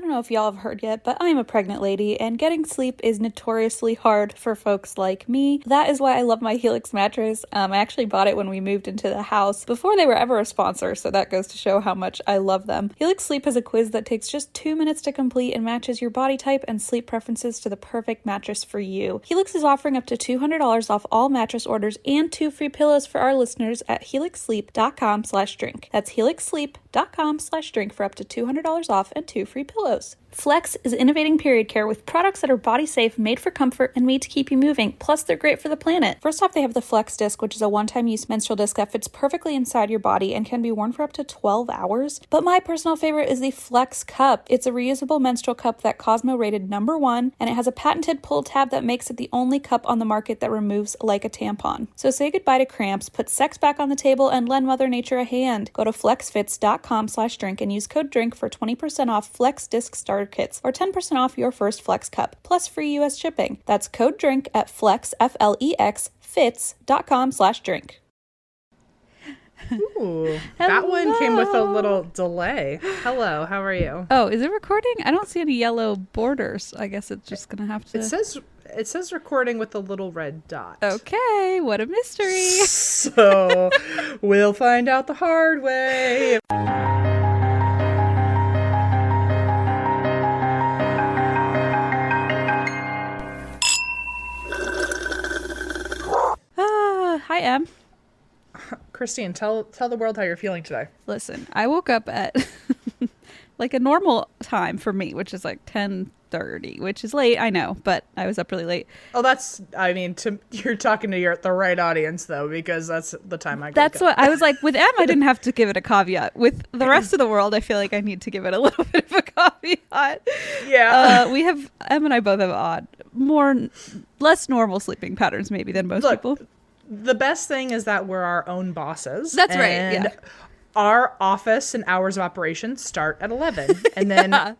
don't know if y'all have heard yet, but I'm a pregnant lady and getting sleep is notoriously hard for folks like me. That is why I love my Helix mattress. I actually bought it when we moved into the house before they were ever a sponsor, so that goes to show how much I love them. Helix Sleep has a quiz that takes just 2 minutes to complete and matches your body type and sleep preferences to the perfect mattress for you. Helix is offering up to $200 off all mattress orders and 2 free pillows for our listeners at helixsleep.com/drink. That's helixsleep.com/drink for up to $200 off and 2 free pillows. Flex is innovating period care with products that are body safe, made for comfort, and made to keep you moving. Plus, they're great for the planet. First off, they have the Flex disc, which is a one-time use menstrual disc that fits perfectly inside your body and can be worn for up to 12 hours. But my personal favorite is the Flex cup. It's a reusable menstrual cup that Cosmo rated #1, and it has a patented pull tab that makes it the only cup on the market that removes like a tampon. So say goodbye to cramps, put sex back on the table, and lend Mother Nature a hand. Go to flexfits.com/drink and use code DRINK for 20% off Flex disc starter kits or 10% off your first Flex cup, plus free US shipping. That's code DRINK at fits.com/drink. Ooh, that one came with a little delay. Hello, how are you? Oh, is it recording? I don't see any yellow borders. I guess it's just gonna have to. It says recording with a little red dot. Okay, what a mystery. So we'll find out the hard way. Hi, Em. Christine, tell the world how you're feeling today. Listen, I woke up at like a normal time for me, which is like 10:30, which is late, I know, but I was up really late. Oh, you're talking to the right audience though, because that's the time I. That's what I was like with Em. I didn't have to give it a caveat. With the rest of the world, I feel like I need to give it a little bit of a caveat. Yeah, Em and I both have less normal sleeping patterns maybe than most people. The best thing is that we're our own bosses. That's right. Yeah. Our office and hours of operation start at 11, and then,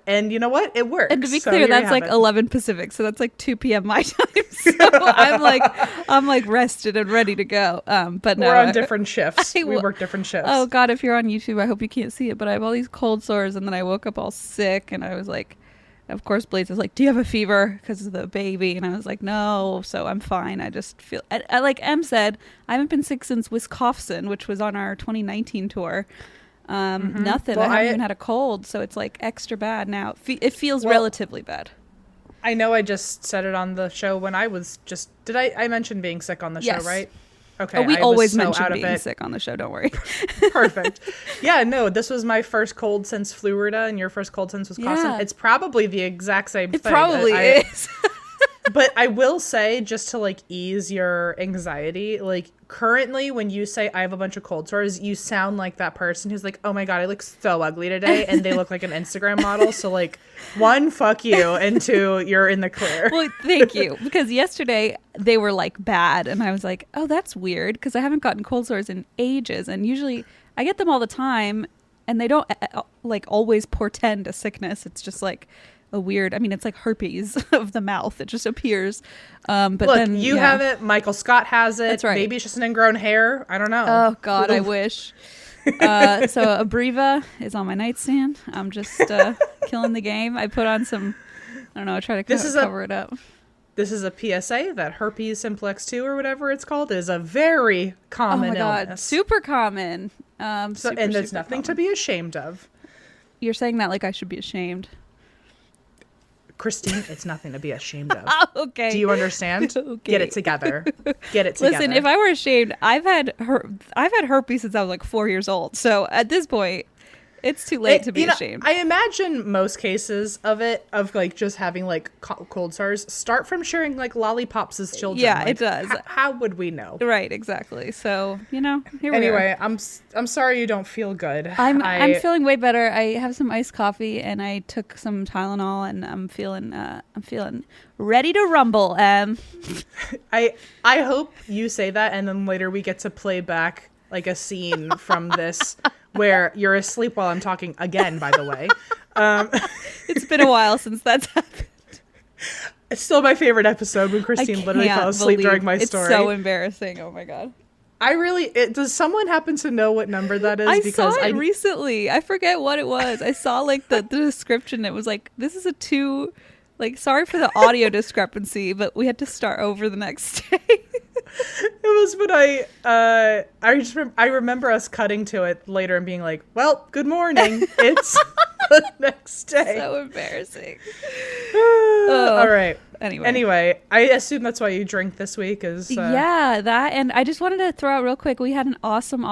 and you know what? It works. And to be clear, that's like 11 Pacific, so that's like 2 p.m. my time. So I'm like rested and ready to go. But no, we're on different shifts. We work different shifts. Oh God, if you're on YouTube, I hope you can't see it, but I have all these cold sores, and then I woke up all sick, and I was like. Of course, Blaze was like, "Do you have a fever?" Because of the baby, and I was like, "No." So I'm fine. I just feel like Em said, I haven't been sick since Wisconsin, which was on our 2019 tour. Nothing. Well, I haven't even had a cold, so it's like extra bad now. It feels relatively bad. I know. I just said it on the show when I was just. Did I mention being sick on the show? Right? Okay. We always mention being sick on the show. Don't worry. Perfect. Yeah, no, this was my first cold since Florida and your first cold since Wisconsin. Yeah. It's probably the exact same thing. It probably is. But I will say, just to like ease your anxiety, like currently when you say I have a bunch of cold sores, you sound like that person who's like, oh my God, I look so ugly today. And they look like an Instagram model. So like 1, fuck you. And 2, you're in the clear. Well, thank you. Because yesterday they were like bad. And I was like, oh, that's weird. Because I haven't gotten cold sores in ages. And usually I get them all the time. And they don't like always portend a sickness. It's just like a weird, it's like herpes of the mouth. It just appears. But look, then you have it. Michael Scott has it. That's right. Maybe it's just an ingrown hair. I don't know. Oh God, I wish. So Abreva is on my nightstand. I'm just killing the game. I put on some, I don't know, I try to cover it up. This is a PSA that herpes simplex 2 or whatever it's called is a very common illness. God, super common. And there's nothing to be ashamed of. You're saying that like I should be ashamed. Christine, it's nothing to be ashamed of. Okay. Do you understand? Okay. Get it together. Listen, if I were ashamed, I've had herpes since I was like 4 years old. So at this point, it's too late to be ashamed. I imagine most cases of like just having like cold sores start from sharing like lollipops as children. Yeah, like, it does. How would we know? Right, exactly. So, here we are. Anyway, I'm sorry you don't feel good. I'm feeling way better. I have some iced coffee and I took some Tylenol and I'm feeling ready to rumble. I hope you say that and then later we get to play back like a scene from this where you're asleep while I'm talking again, by the way. It's been a while since that's happened. It's still my favorite episode when Christine literally fell asleep during my story. It's so embarrassing. Oh my God. Does someone happen to know what number that is? I saw it recently. I forget what it was. I saw like the description. It was like, this is a 2, like, sorry for the audio discrepancy, but we had to start over the next day. It was when I remember us cutting to it later and being like, well, good morning. It's the next day. So embarrassing. All right. Anyway, I assume that's why you drink this week is yeah, that. And I just wanted to throw out real quick, we had an awesome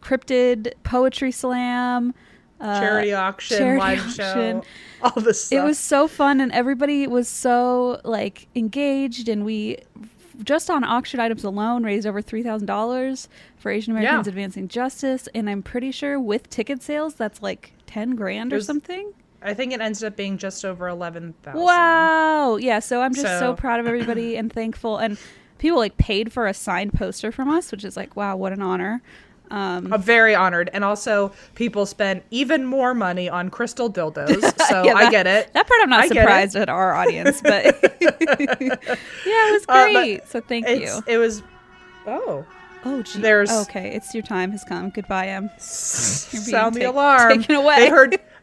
cryptid poetry slam, charity auction, live show, all this stuff. It was so fun, and everybody was so like engaged, and we just on auction items alone raised over $3,000 for Asian Americans advancing justice, and I'm pretty sure with ticket sales that's like 10 grand or something. I think it ended up being just over 11,000. Wow. Yeah, so I'm just so proud of everybody and thankful, and people like paid for a signed poster from us, which is like, wow, what an honor. I'm very honored. And also people spent even more money on crystal dildos. So I get it. That part I'm not surprised at our audience, but yeah, it was great. So thank you. It was, gee. Okay, it's your time has come. Goodbye, Em. Sound the alarm. Taken away.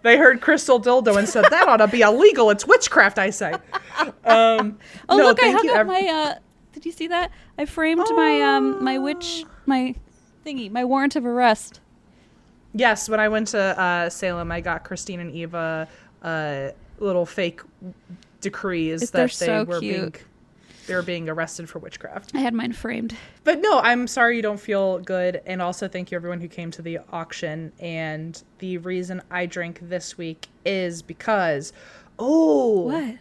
They heard crystal dildo and said, that ought to be illegal. It's witchcraft, I say. Look, I hung up my, did you see that? I framed my warrant of arrest. Yes, when I went to Salem, I got Christine and Eva little fake decrees that they were being arrested for witchcraft. I had mine framed. But no, I'm sorry you don't feel good, and also thank you everyone who came to the auction. And the reason I drink this week is because what?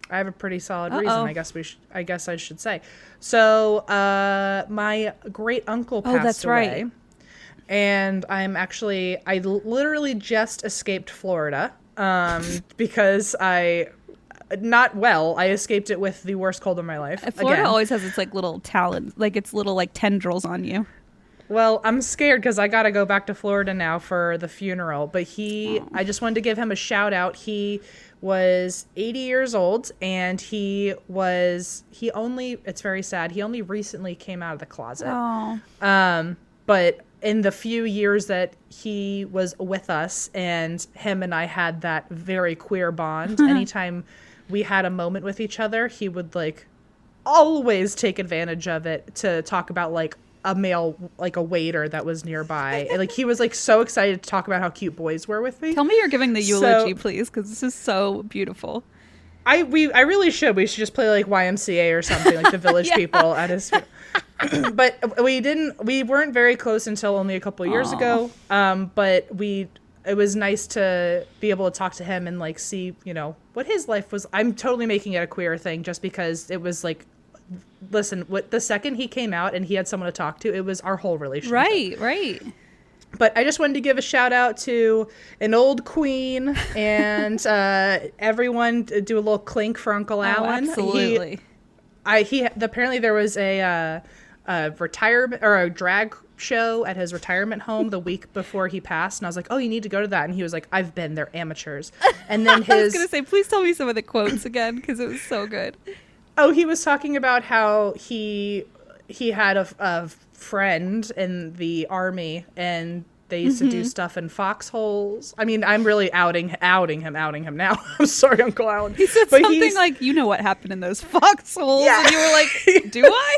I have a pretty solid reason. I guess I should say. So, my great uncle passed away. Right. And I literally just escaped Florida, because I escaped it with the worst cold of my life. Florida always has its like little talons, like its little like tendrils on you. Well, I'm scared because I got to go back to Florida now for the funeral. But I just wanted to give him a shout out. He was 80 years old, and it's very sad. He only recently came out of the closet. But in the few years that he was with us, and him and I had that very queer bond, anytime we had a moment with each other, he would like always take advantage of it to talk about like a male, like a waiter that was nearby. And, like, he was like so excited to talk about how cute boys were with me. Tell me you're giving the eulogy, please, because this is so beautiful. I really should. We should just play like YMCA or something, like the Village People at his. But we weren't very close until only a couple of years ago. But it was nice to be able to talk to him and like see, what his life was. I'm totally making it a queer thing just because it was like, listen, the second he came out and he had someone to talk to, it was our whole relationship. Right. But I just wanted to give a shout out to an old queen and everyone, do a little clink for Uncle Alan. Absolutely. Apparently there was a retirement or a drag show at his retirement home the week before he passed, and I was like, oh, you need to go to that. And he was like, I've been, they're amateurs. And then I was gonna say, please tell me some of the quotes again, because it was so good. Oh, he was talking about how he had a friend in the army, and they used to do stuff in foxholes. I mean, I'm really outing him now. I'm sorry, Uncle Alan. He said something like, you know what happened in those foxholes, and you were like, do I?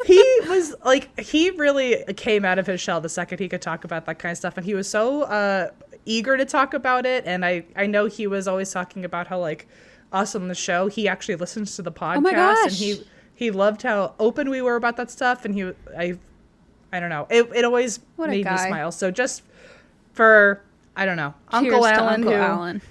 He was like, he really came out of his shell the second he could talk about that kind of stuff, and he was so eager to talk about it. And I know he was always talking about how like awesome the show. He actually listens to the podcast. Oh my gosh. And he loved how open we were about that stuff, and I don't know. It always made me smile. So just for, I don't know, Uncle Alan,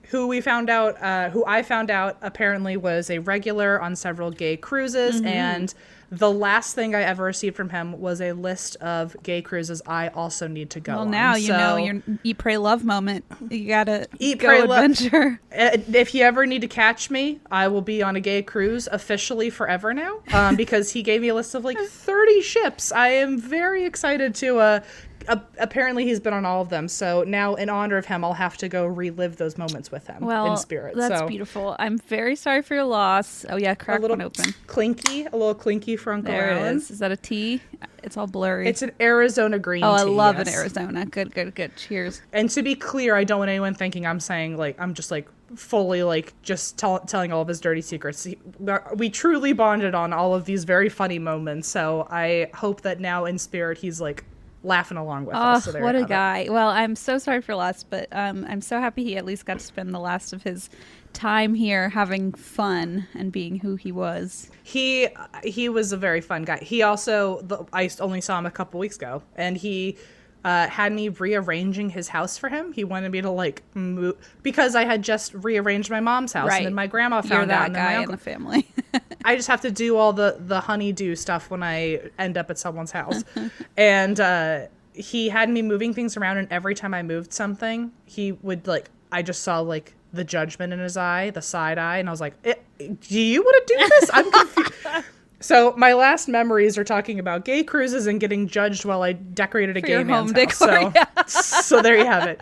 who I found out apparently was a regular on several gay cruises. Mm-hmm. And the last thing I ever received from him was a list of gay cruises I also need to go on. Well, now you know your eat, pray, love moment. You gotta adventure. If you ever need to catch me, I will be on a gay cruise officially forever now, because he gave me a list of like 30 ships. I am very excited to apparently he's been on all of them. So now, in honor of him, I'll have to go relive those moments with him in spirit. That's beautiful. I'm very sorry for your loss. Oh yeah, crack one open. A little clinky for Uncle There Alan. it is. Is that a tea? It's all blurry. It's an Arizona green tea. Oh, I love an Arizona. Good. Cheers. And to be clear, I don't want anyone thinking I'm saying like I'm just like fully like just telling all of his dirty secrets. We truly bonded on all of these very funny moments. So I hope that now in spirit he's like laughing along with us. So what a guy. Well, I'm so sorry for loss, but I'm so happy he at least got to spend the last of his time here having fun and being who he was. He was a very fun guy. He also, I only saw him a couple weeks ago, and he had me rearranging his house for him. He wanted me to like move because I had just rearranged my mom's house, and then my grandma found out. You're that guy in the family. I just have to do all the honeydew stuff when I end up at someone's house. And he had me moving things around, and every time I moved something, he would like, I just saw like the judgment in his eye, the side eye, and I was like, do you want to do this? I'm confused. So my last memories are talking about gay cruises and getting judged while I decorated a gay man's house. Decor, so there you have it.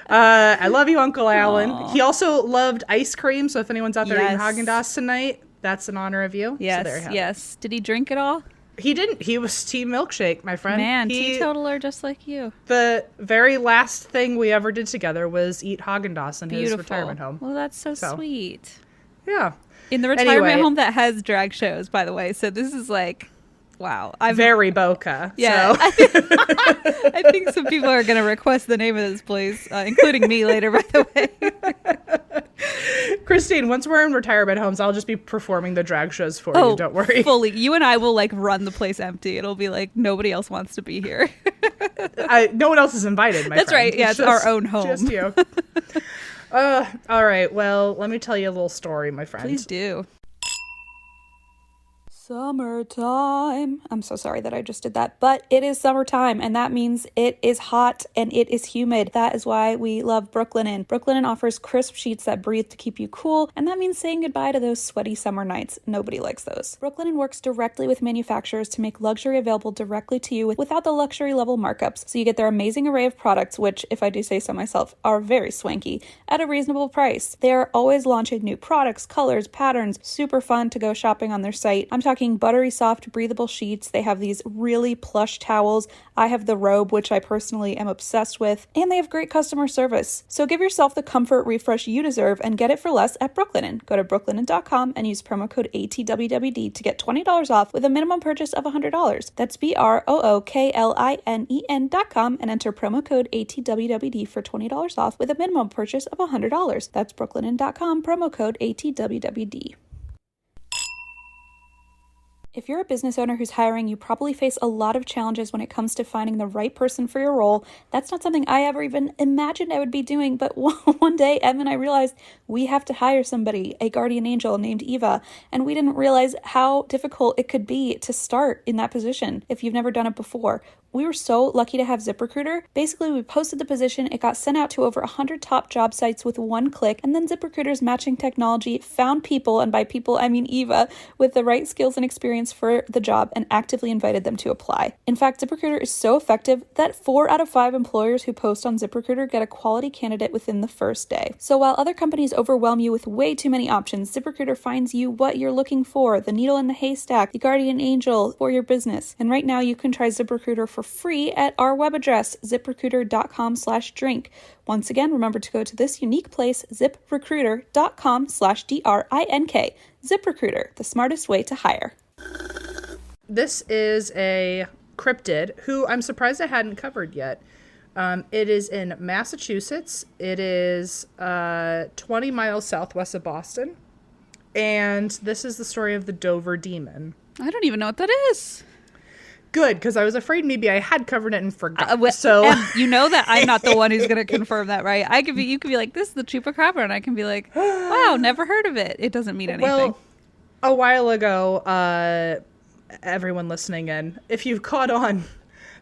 I love you, Uncle Alan. Aww. He also loved ice cream, so if anyone's out there eating Haagen-Dazs tonight, that's in honor of you. Yes, so there you have it. Did he drink it all? He didn't. He was team milkshake, my friend. Man, teetotaler just like you. The very last thing we ever did together was eat Haagen-Dazs in his retirement home. Well, that's so sweet. Yeah. In the retirement home that has drag shows, by the way. So this is like, wow. Very Boca. Yeah. So. I think some people are going to request the name of this place, including me later, by the way. Christine, once we're in retirement homes, I'll just be performing the drag shows for you. Don't worry. Fully. You and I will like run the place empty. It'll be like nobody else wants to be here. No one else is invited, my friend. That's right. Yeah, it's our own home. Just you. All right. Well, let me tell you a little story, my friend. Please do. Summertime. I'm so sorry that I just did that, but it is summertime, and that means it is hot and it is humid. That is why we love Brooklinen. Brooklinen offers crisp sheets that breathe to keep you cool, and that means saying goodbye to those sweaty summer nights. Nobody likes those. Brooklinen works directly with manufacturers to make luxury available directly to you without the luxury level markups. So you get their amazing array of products, which, if I do say so myself, are very swanky, at a reasonable price. They are always launching new products, colors, patterns, super fun to go shopping on their site. I'm talking buttery soft breathable sheets. They have these really plush towels. I have the robe, which I personally am obsessed with, and they have great customer service. So give yourself the comfort refresh you deserve and get it for less at Brooklinen. Go to brooklinen.com and use promo code ATWWD to get $20 off with a minimum purchase of $100. That's BROOKLINEN.com and enter promo code ATWWD for $20 off with a minimum purchase of $100. That's brooklinen.com, promo code ATWWD. If you're a business owner who's hiring, you probably face a lot of challenges when it comes to finding the right person for your role. That's not something I ever even imagined I would be doing, but one day, Em and I realized we have to hire somebody, a guardian angel named Eva, and we didn't realize how difficult it could be to start in that position if you've never done it before. We were so lucky to have ZipRecruiter. Basically, we posted the position, it got sent out to over 100 top job sites with one click, and then ZipRecruiter's matching technology found people, and by people I mean Eva, with the right skills and experience for the job and actively invited them to apply. In fact, ZipRecruiter is so effective that 4 out of 5 employers who post on ZipRecruiter get a quality candidate within the first day. So while other companies overwhelm you with way too many options, ZipRecruiter finds you what you're looking for, the needle in the haystack, the guardian angel for your business. And right now you can try ZipRecruiter for free at our web address, ziprecruiter.com/drink. Once again, remember to go to this unique place, ziprecruiter.com/drink. ZipRecruiter, the smartest way to hire. This is a cryptid who I'm surprised I hadn't covered yet. It is in Massachusetts. It is 20 miles southwest of Boston. And this is the story of the Dover Demon. I don't even know what that is. Good, because I was afraid maybe I had covered it and forgot. You know that I'm not the one who's going to confirm that, right? You could be like, this is the chupacabra, and I can be like, wow, never heard of it. It doesn't mean anything. Well, a while ago, everyone listening in, if you've caught on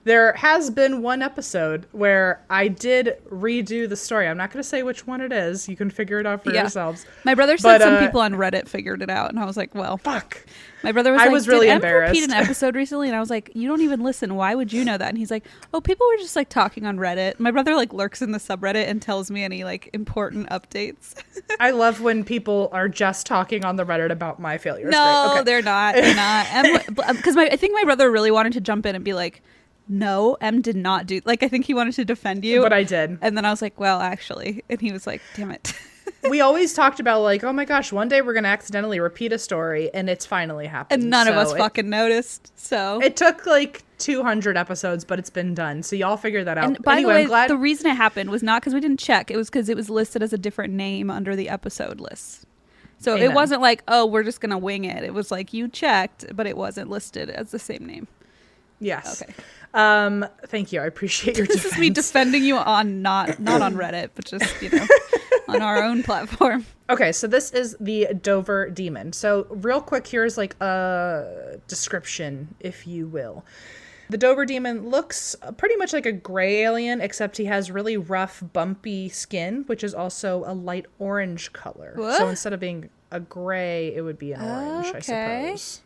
There has been one episode where I did redo the story. I'm not going to say which one it is. You can figure it out for yourselves. My brother said some people on Reddit figured it out, and I was like, well, fuck. My brother was I like, was really did embarrassed. repeat an episode recently? And I was like, you don't even listen. Why would you know that? And he's like, oh, people were just like talking on Reddit. My brother like lurks in the subreddit and tells me any like important updates. I love when people are just talking on the Reddit about my failures. No, okay. they're not. They're not. Because I think my brother really wanted to jump in and be like, no, Em did not do. Like, I think he wanted to defend you. But I did. And then I was like, well, actually. And he was like, damn it. We always talked about like, oh my gosh, one day we're going to accidentally repeat a story, and it's finally happened. And none of us fucking noticed. So it took like 200 episodes, but it's been done. So y'all figure that out. And by anyway, the way, the reason it happened was not because we didn't check. It was because it was listed as a different name under the episode list. So It wasn't like, oh, we're just going to wing it. It was like you checked, but it wasn't listed as the same name. Yes. Okay. Thank you. I appreciate your defense. This is me defending you on not on Reddit, but just, on our own platform. Okay, so this is the Dover Demon. So real quick, here's like a description, if you will. The Dover Demon looks pretty much like a gray alien, except he has really rough, bumpy skin, which is also a light orange color. What? So instead of being a gray, it would be an orange, I suppose.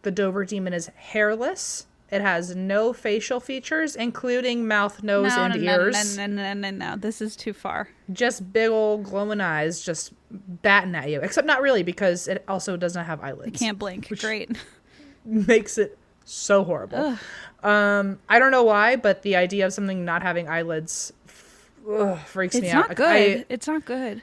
The Dover Demon is hairless. It has no facial features, including mouth, nose, and ears. No. This is too far. Just big old glowing eyes just batting at you. Except not really, because it also does not have eyelids. I can't blink. Great. Makes it so horrible. I don't know why, but the idea of something not having eyelids freaks me out. It's not good. It's not good.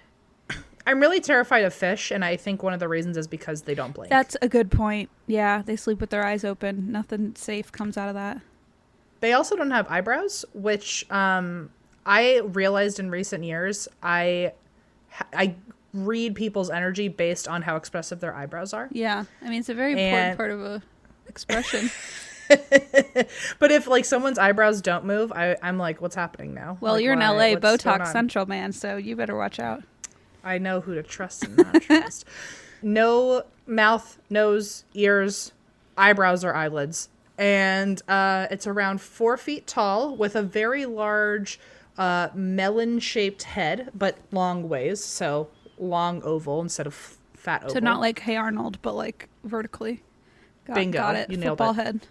I'm really terrified of fish, and I think one of the reasons is because they don't blink. That's a good point. Yeah, they sleep with their eyes open. Nothing safe comes out of that. They also don't have eyebrows, which I realized in recent years. I read people's energy based on how expressive their eyebrows are. Yeah, I mean, it's a very important part of a expression. But if like someone's eyebrows don't move, I'm like, what's happening now? Well, like, you're in LA, what's going Botox on? Central, man, so you better watch out. I know who to trust and not trust. No mouth, nose, ears, eyebrows, or eyelids. And it's around 4 feet tall with a very large melon-shaped head, but long ways. So long oval instead of fat oval. So not like Hey Arnold, but like vertically. Bingo. Got it. You nailed Football it. head.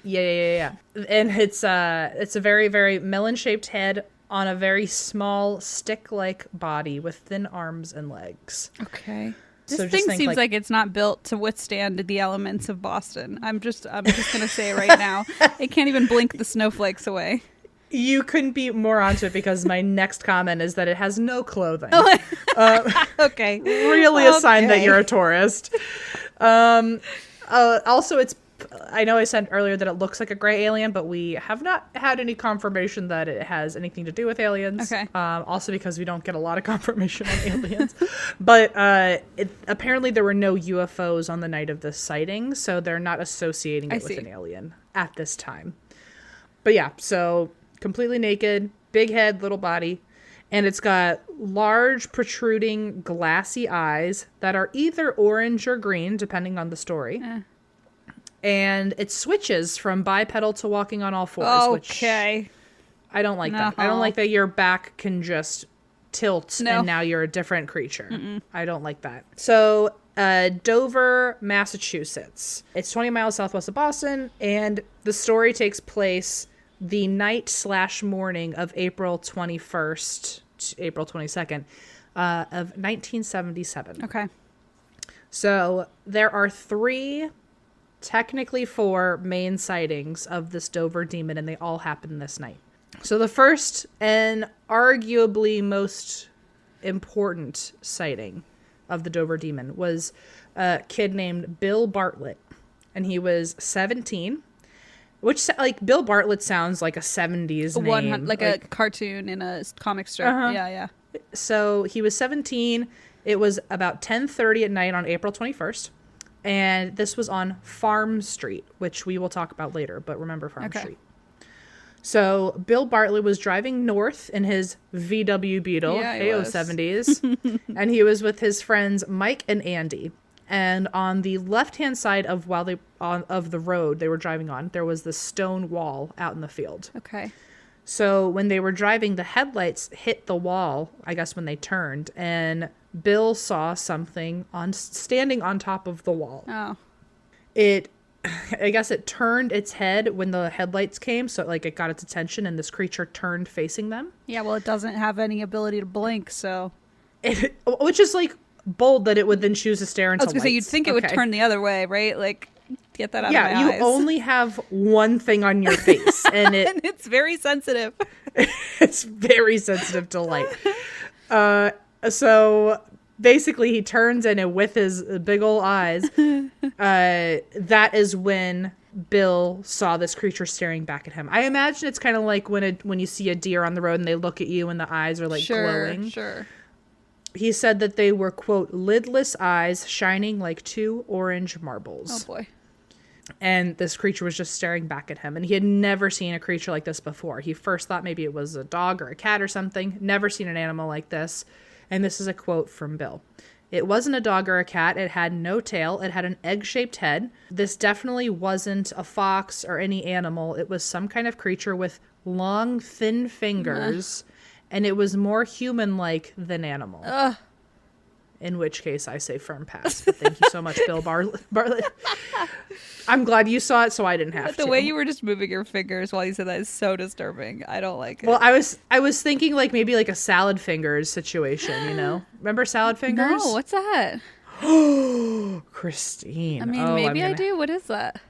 Yeah. And it's a very, very melon-shaped head on a very small stick-like body with thin arms and legs. Okay. So This just thing think, seems like it's not built to withstand the elements of Boston. I'm just gonna say it right now. It can't even blink the snowflakes away. You couldn't be more onto it because my next comment is that it has no clothing. Okay. Really a sign that you're a tourist. Also, I know I said earlier that it looks like a gray alien, but we have not had any confirmation that it has anything to do with aliens. Okay. Also because we don't get a lot of confirmation on aliens. But apparently there were no UFOs on the night of this sighting, so they're not associating it with an alien at this time. But yeah, so completely naked, big head, little body, and it's got large, protruding, glassy eyes that are either orange or green, depending on the story. And it switches from bipedal to walking on all fours, which I don't like that. I don't like that your back can just tilt and now you're a different creature. I don't like that. So Dover, Massachusetts. It's 20 miles southwest of Boston, and the story takes place the night/morning of April 21st to April 22nd of 1977. Okay. So there are technically four main sightings of this Dover demon, and they all happen this night. So the first and arguably most important sighting of the Dover demon was a kid named Bill Bartlett, and he was 17, which like Bill Bartlett sounds like a 70s name. Like a cartoon in a comic strip. Yeah. So he was 17. It was about 10:30 at night on April 21st. And this was on Farm Street, which we will talk about later, but remember Farm Street. So Bill Bartlett was driving north in his VW Beetle, 70s, and he was with his friends Mike and Andy. And on the left-hand side of of the road they were driving on, there was this stone wall out in the field. Okay. So when they were driving, the headlights hit the wall, I guess when they turned, and Bill saw something standing on top of the wall. Oh. I guess it turned its head when the headlights came, so like it got its attention, and this creature turned facing them. Yeah, well, it doesn't have any ability to blink, so. Which is like bold that it would then choose to stare into I was gonna say, you'd think it would turn the other way, right? Like, get that out of my eyes. Yeah, you only have one thing on your face, and and it's very sensitive. It's very sensitive to light. So basically he turns in and with his big old eyes, that is when Bill saw this creature staring back at him. I imagine it's kind of like when you see a deer on the road and they look at you and the eyes are like glowing. Sure. He said that they were, quote, lidless eyes shining like two orange marbles. Oh boy. And this creature was just staring back at him. And he had never seen a creature like this before. He first thought maybe it was a dog or a cat or something. Never seen an animal like this. And this is a quote from Bill. It wasn't a dog or a cat. It had no tail. It had an egg-shaped head. This definitely wasn't a fox or any animal. It was some kind of creature with long, thin fingers. And it was more human-like than animal. In which case, I say firm pass. But thank you so much, Bill Bartlett. I'm glad you saw it, so I didn't have to. The way you were just moving your fingers while you said that is so disturbing. I don't like it. Well, I was thinking like maybe like a salad fingers situation, you know? Remember salad fingers? No, what's that? Christine. I mean, maybe I do. What is that?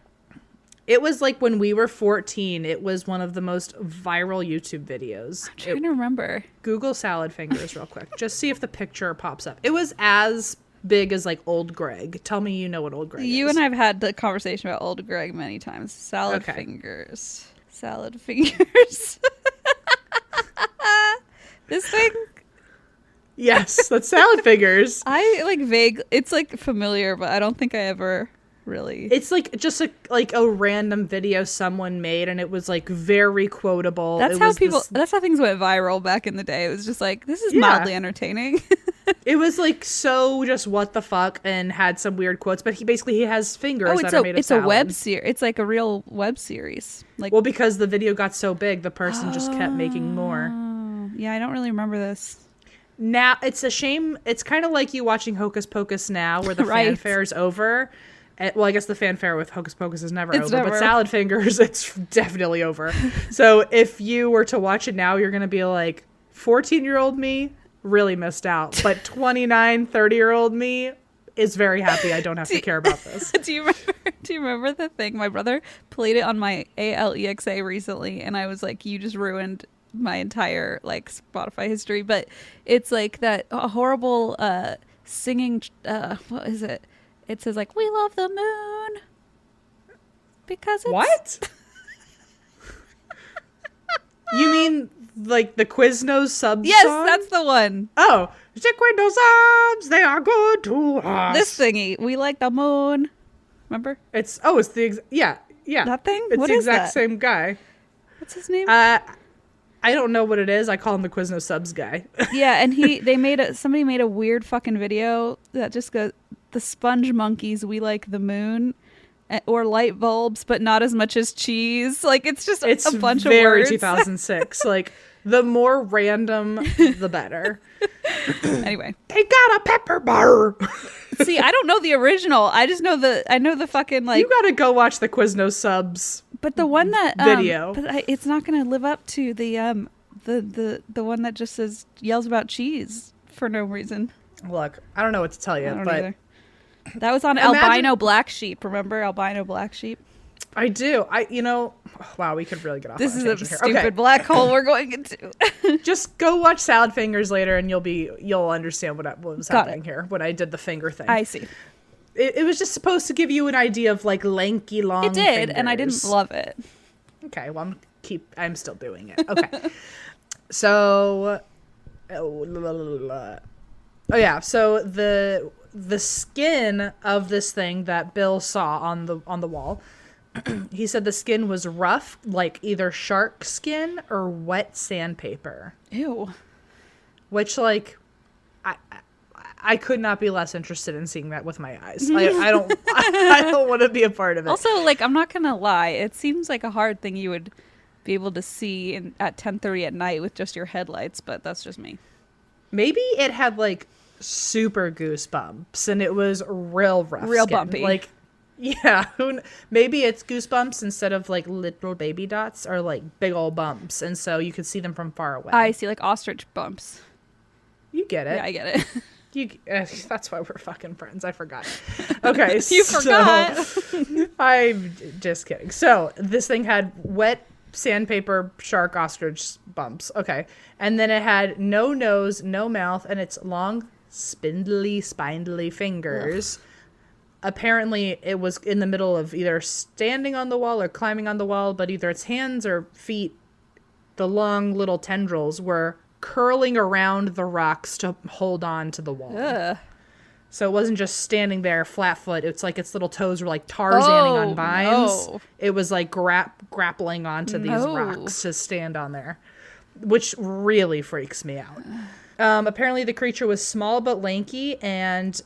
It was like when we were 14. It was one of the most viral YouTube videos. I'm trying to remember. Google salad fingers real quick. Just see if the picture pops up. It was as big as like Old Greg. Tell me you know what Old Greg is. You and I have had the conversation about Old Greg many times. Salad fingers. Salad fingers. This thing? Yes, that's salad fingers. I like vague. It's like familiar, but I don't think I ever really. It's like just a random video someone made, and it was like very quotable. That's how things went viral back in the day. It was just like, this is mildly entertaining. It was like so just what the fuck, and had some weird quotes. But he has fingers that are made of salad. It's a web series. It's like a real web series. Like, well, because the video got so big, the person just kept making more. Yeah, I don't really remember this. Now it's a shame. It's kind of like you watching Hocus Pocus now, where the fanfare is over. Well, I guess the fanfare with Hocus Pocus is never over, but Salad Fingers, it's definitely over. So if you were to watch it now, you're going to be like, 14-year-old me really missed out. But 29, 30-year-old me is very happy I don't have to care about this. Do you remember the thing? My brother played it on my ALEXA recently, and I was like, you just ruined my entire like Spotify history. But it's like that horrible singing, what is it? It says like, we love the moon because it's... What? You mean like the Quiznos subs Yes, song? that's the one. Oh, the Quiznos subs, they are good to us. This thingy, we like the moon. Remember? It's the yeah. That thing? It's what the is exact that? same guy. What's his name? I don't know what it is. I call him the Quiznos subs guy. Yeah, and somebody made a weird fucking video that just goes, the sponge monkeys, we like the moon, or light bulbs, but not as much as cheese. Like, it's just a bunch of words. It's very 2006. Like, the more random, the better. Anyway. They got a pepper bar. See, I don't know the original. I just know the fucking, like... You gotta go watch the Quiznos subs. But the one that... video. But it's not gonna live up to the one that just yells about cheese for no reason. Look, I don't know what to tell you, but... Either. That was on Albino Black Sheep. Remember Albino Black Sheep? I do. Wow, we could really get off this on is a a tangent stupid black hole we're going into. Just go watch Salad Fingers later, and you'll understand what was happening here when I did the finger thing. I see. It was just supposed to give you an idea of like lanky long. It did, fingers. and I didn't love it. Okay, well I'm still doing it. Okay, so yeah, so the skin of this thing that Bill saw on the wall. He said the skin was rough, like either shark skin or wet sandpaper. Ew. Which, like, I could not be less interested in seeing that with my eyes. I don't I don't want to be a part of it. Also, like, I'm not gonna lie, it seems like a hard thing you would be able to see at 10:30 at night with just your headlights, but that's just me. Maybe it had like super goosebumps and it was real rough. Real skin. bumpy. Like, yeah, maybe it's goosebumps instead of like little baby dots or like big old bumps, and so you could see them from far away. I see, like, ostrich bumps. You get it. Yeah, I get it. That's why we're fucking friends. I forgot. Okay, You forgot. I'm just kidding. So this thing had wet sandpaper shark ostrich bumps. Okay, and then it had no nose, no mouth, and its long, spindly fingers. Ugh. Apparently, it was in the middle of either standing on the wall or climbing on the wall, but either its hands or feet, the long little tendrils, were curling around the rocks to hold on to the wall. Ugh. So it wasn't just standing there flat foot. It's like its little toes were like Tarzaning on vines. No. It was like grappling onto these rocks to stand on there, which really freaks me out. Apparently the creature was small but lanky, and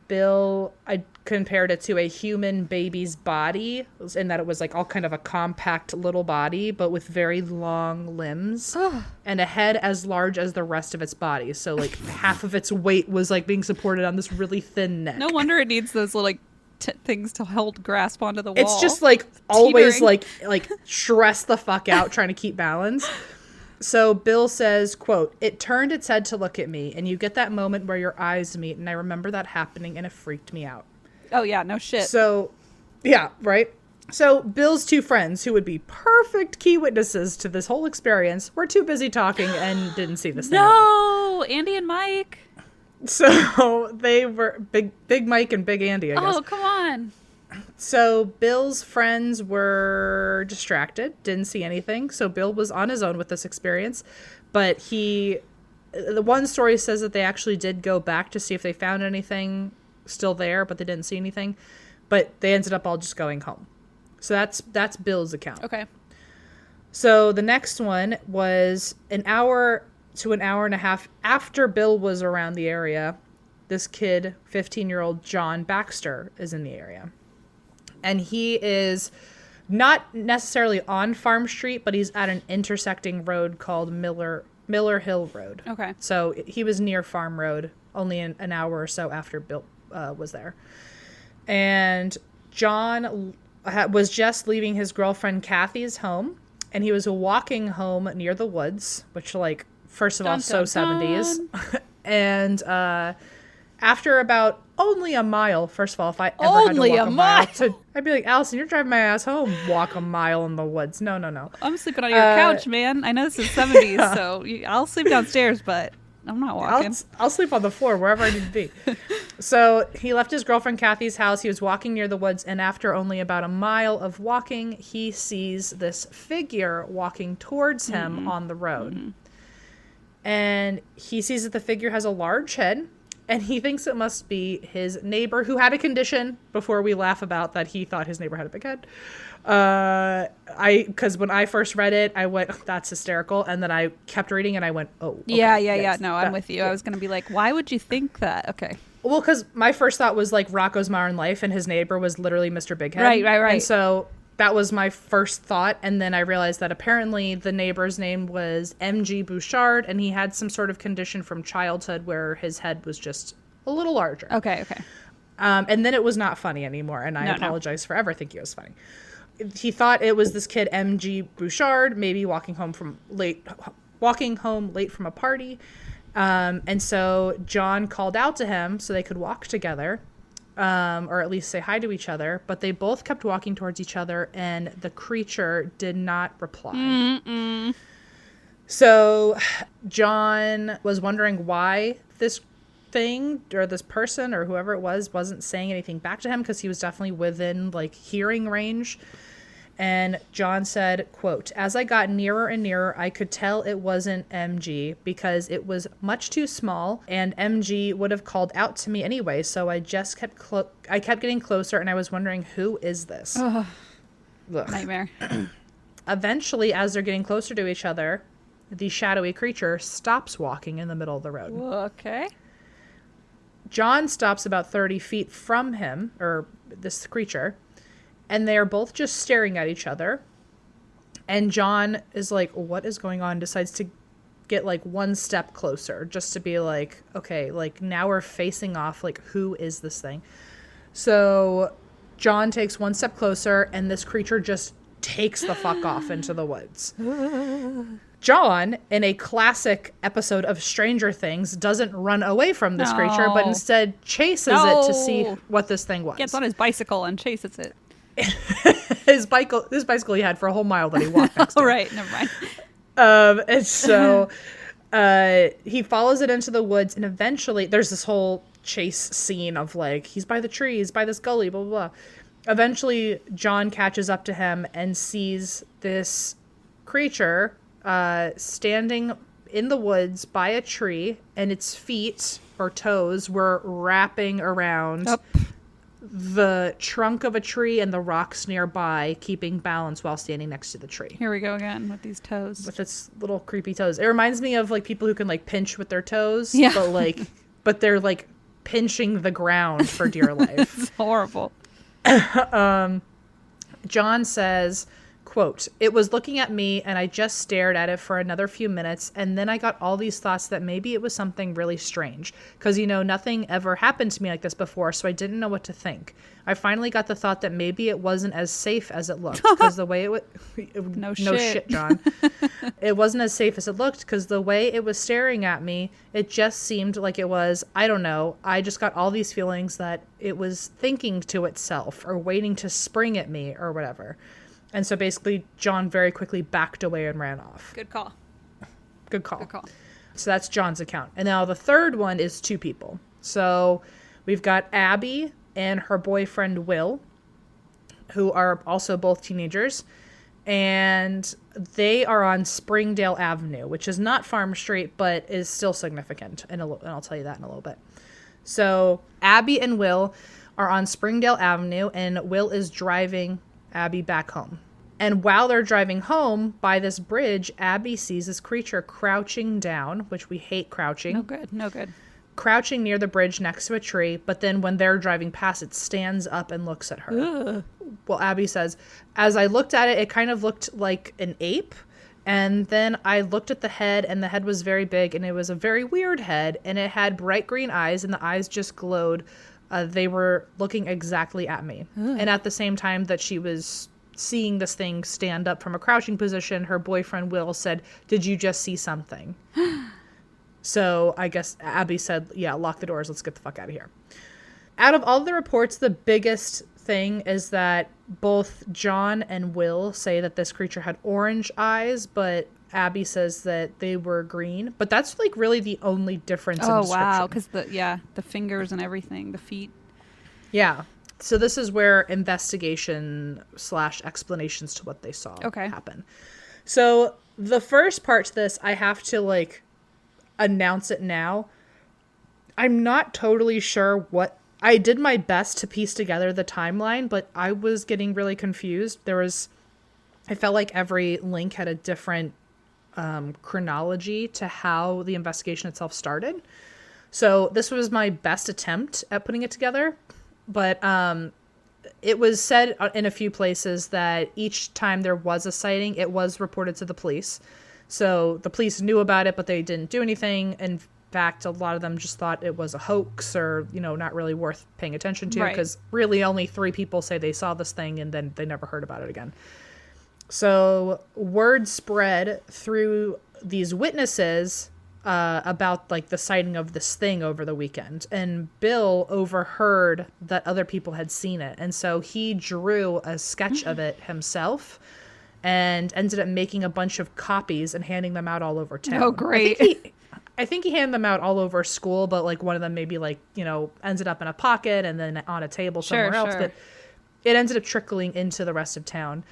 Bill, I compared it to a human baby's body in that it was like all kind of a compact little body, but with very long limbs and a head as large as the rest of its body. So like half of its weight was like being supported on this really thin neck. No wonder it needs those little, like, things to hold grasp onto the wall. It's just like always like stress the fuck out trying to keep balance. So Bill says, quote, "It turned its head to look at me, and you get that moment where your eyes meet, and I remember that happening, and it freaked me out." Oh, yeah, no shit. So, yeah, right? So Bill's two friends, who would be perfect key witnesses to this whole experience, were too busy talking and didn't see this thing at all. No! Andy and Mike. So they were Big Mike and Big Andy, I guess. Oh, come on. So Bill's friends were distracted, didn't see anything. So Bill was on his own with this experience. But the one story says that they actually did go back to see if they found anything still there, but they didn't see anything. But they ended up all just going home. So that's Bill's account. Okay. So the next one was an hour to an hour and a half after Bill was around the area. This kid, 15-year-old John Baxter, is in the area. And he is not necessarily on Farm Street, but he's at an intersecting road called Miller Hill Road. Okay. So he was near Farm Road, only an hour or so after Bill was there. And John was just leaving his girlfriend Kathy's home, and he was walking home near the woods, which, like, first of all, so 70s. And after about only a mile, first of all, if I ever had to walk a mile, I'd be like, Allison, you're driving my ass home. Walk a mile in the woods. No. I'm sleeping on your couch, man. I know this is 70s, yeah. So I'll sleep downstairs, but I'm not walking. I'll sleep on the floor wherever I need to be. So he left his girlfriend Kathy's house. He was walking near the woods, and after only about a mile of walking, he sees this figure walking towards him on the road. Mm-hmm. And he sees that the figure has a large head, and he thinks it must be his neighbor, who had a condition before we laugh about that he thought his neighbor had a big head. Because when I first read it, I went, that's hysterical. And then I kept reading and I went, oh. Okay, yeah. No, I'm with you. Yeah. I was going to be like, why would you think that? Okay. Well, because my first thought was like Rocco's Modern Life, and his neighbor was literally Mr. Big Head. Right. And so that was my first thought. And then I realized that apparently the neighbor's name was M.G. Bouchard, and he had some sort of condition from childhood where his head was just a little larger. Okay. And then it was not funny anymore, and I apologize for ever thinking it was funny. He thought it was this kid, M.G. Bouchard, maybe walking home late from a party. And so John called out to him so they could walk together. Or at least say hi to each other, but they both kept walking towards each other, and the creature did not reply. Mm-mm. So John was wondering why this thing or this person or whoever it was wasn't saying anything back to him, because he was definitely within like hearing range. And John said, quote, "As I got nearer and nearer, I could tell it wasn't MG because it was much too small, and MG would have called out to me anyway. So I just kept getting closer, and I was wondering, who is this?" Ugh. Nightmare. Eventually, as they're getting closer to each other, the shadowy creature stops walking in the middle of the road. Okay. John stops about 30 feet from him, or this creature, and they are both just staring at each other. And John is like, what is going on? Decides to get like one step closer just to be like, okay, like now we're facing off. Like, who is this thing? So John takes one step closer and this creature just takes the fuck off into the woods. John, in a classic episode of Stranger Things, doesn't run away from this creature, but instead chases it to see what this thing was. Gets on his bicycle and chases it. His bicycle he had for a whole mile that he walked next to. Oh, right. Never mind. And so he follows it into the woods, and eventually there's this whole chase scene of like, he's by the trees, by this gully, blah, blah, blah. Eventually, John catches up to him and sees this creature standing in the woods by a tree, and its feet or toes were wrapping around the trunk of a tree and the rocks nearby, keeping balance while standing next to the tree. Here we go again with these toes. With its little creepy toes. It reminds me of like people who can like pinch with their toes, but they're like pinching the ground for dear life. It's horrible. John says, quote, "It was looking at me and I just stared at it for another few minutes, and then I got all these thoughts that maybe it was something really strange, because, you know, nothing ever happened to me like this before, so I didn't know what to think. I finally got the thought that maybe it wasn't as safe as it looked, because the way it was... No shit, John. It wasn't as safe as it looked, because the way it was staring at me, it just seemed like it was, I don't know, I just got all these feelings that it was thinking to itself, or waiting to spring at me, or whatever." And so basically, John very quickly backed away and ran off. Good call. Good call. So that's John's account. And now the third one is two people. So we've got Abby and her boyfriend Will, who are also both teenagers. And they are on Springdale Avenue, which is not Farm Street, but is still significant. And I'll tell you that in a little bit. So Abby and Will are on Springdale Avenue, and Will is driving Abby back home. And while they're driving home by this bridge, Abby sees this creature crouching down, which we hate crouching. No good. Crouching near the bridge next to a tree, but then when they're driving past, it stands up and looks at her. Ugh. Well, Abby says, "As I looked at it, it kind of looked like an ape. And then I looked at the head, and the head was very big, and it was a very weird head, and it had bright green eyes, and the eyes just glowed. They were looking exactly at me." And at the same time that she was seeing this thing stand up from a crouching position, her boyfriend Will said, "Did you just see something?" So I guess Abby said, "Yeah, lock the doors. Let's get the fuck out of here." Out of all the reports, the biggest thing is that both John and Will say that this creature had orange eyes, but Abby says that they were green. But that's like really the only difference in description. Oh, wow. Because the fingers and everything, the feet. Yeah. So this is where investigation / explanations to what they saw happen. So the first part to this, I have to like announce it now. I'm not totally sure what... I did my best to piece together the timeline, but I was getting really confused. I felt like every link had a different chronology to how the investigation itself started. So this was my best attempt at putting it together. But it was said in a few places that each time there was a sighting, it was reported to the police. So the police knew about it, but they didn't do anything. In fact, a lot of them just thought it was a hoax or, you know, not really worth paying attention to, because really only 3 people say they saw this thing and then they never heard about it again. So word spread through these witnesses about like the sighting of this thing over the weekend, and Bill overheard that other people had seen it, and so he drew a sketch of it himself and ended up making a bunch of copies and handing them out all over town. Oh, great. I think he handed them out all over school, but like one of them maybe like, you know, ended up in a pocket and then on a table somewhere else. But it ended up trickling into the rest of town.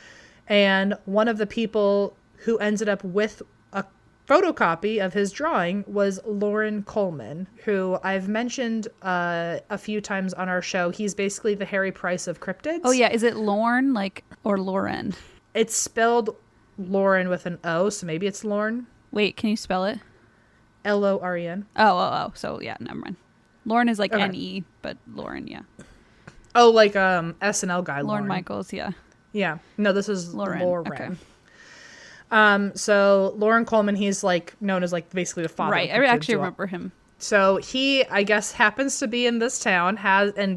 And one of the people who ended up with a photocopy of his drawing was Lauren Coleman, who I've mentioned a few times on our show. He's basically the Harry Price of cryptids. Oh, yeah. Is it Lorne, like, or Lauren? It's spelled Lauren with an O, so maybe it's Lauren. Wait, can you spell it? Loren. Oh. So, yeah, never mind. Lauren is like Okay. N-E, but Lauren, yeah. Oh, like SNL guy Lauren Lauren. Michaels, yeah. Yeah. No, this is Lauren. Lauren. Okay. So Lauren Coleman, he's like known as like basically the father. Right. of I the actually kids. remember him. So he, I guess, happens to be in this town,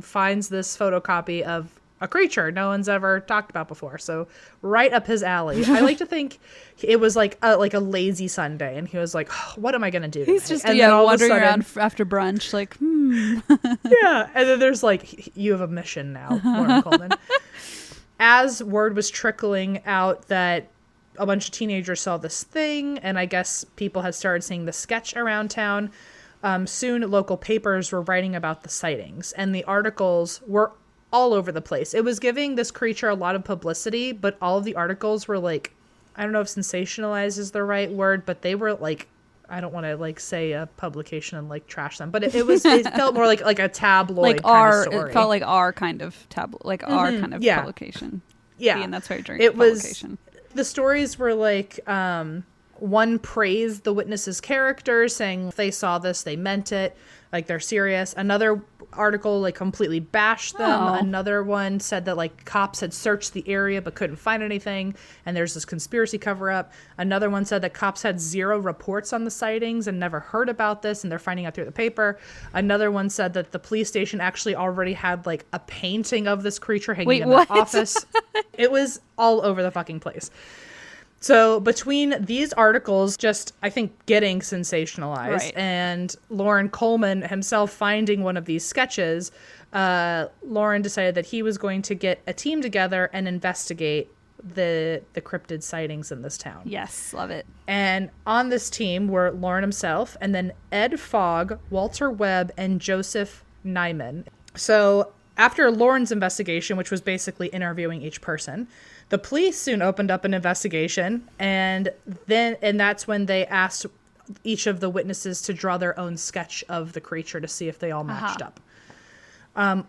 finds this photocopy of a creature no one's ever talked about before. So right up his alley. I like to think it was like a lazy Sunday, and he was like, oh, "What am I gonna do?" He's today?" just and then all of a wandering sudden, around after brunch, like, yeah. And then there's like, "You have a mission now, Lauren Coleman." As word was trickling out that a bunch of teenagers saw this thing, and I guess people had started seeing the sketch around town. Soon, local papers were writing about the sightings, and the articles were all over the place. It was giving this creature a lot of publicity, but all of the articles were like, I don't know if sensationalized is the right word, but they were like, I don't want to like say a publication and like trash them, but it felt more like a tabloid like kind of story. It felt like our kind of our kind of publication. Yeah. And that's very during It was, publication. the stories were like, one praised the witnesses' characters, saying if they saw this, they meant it, like they're serious. Another article like completely bashed them. Oh. Another one said that like cops had searched the area but couldn't find anything, and there's this conspiracy cover up. Another one said that cops had 0 reports on the sightings and never heard about this, and they're finding out through the paper. Another one said that the police station actually already had like a painting of this creature hanging in what? the office. It was all over the fucking place. So between these articles, just, I think, getting sensationalized, Right. and Lauren Coleman himself finding one of these sketches, Lauren decided that he was going to get a team together and investigate the cryptid sightings in this town. Yes, love it. And on this team were Lauren himself, and then Ed Fogg, Walter Webb, and Joseph Nyman. So after Lauren's investigation, which was basically interviewing each person, the police soon opened up an investigation, and that's when they asked each of the witnesses to draw their own sketch of the creature to see if they all matched up.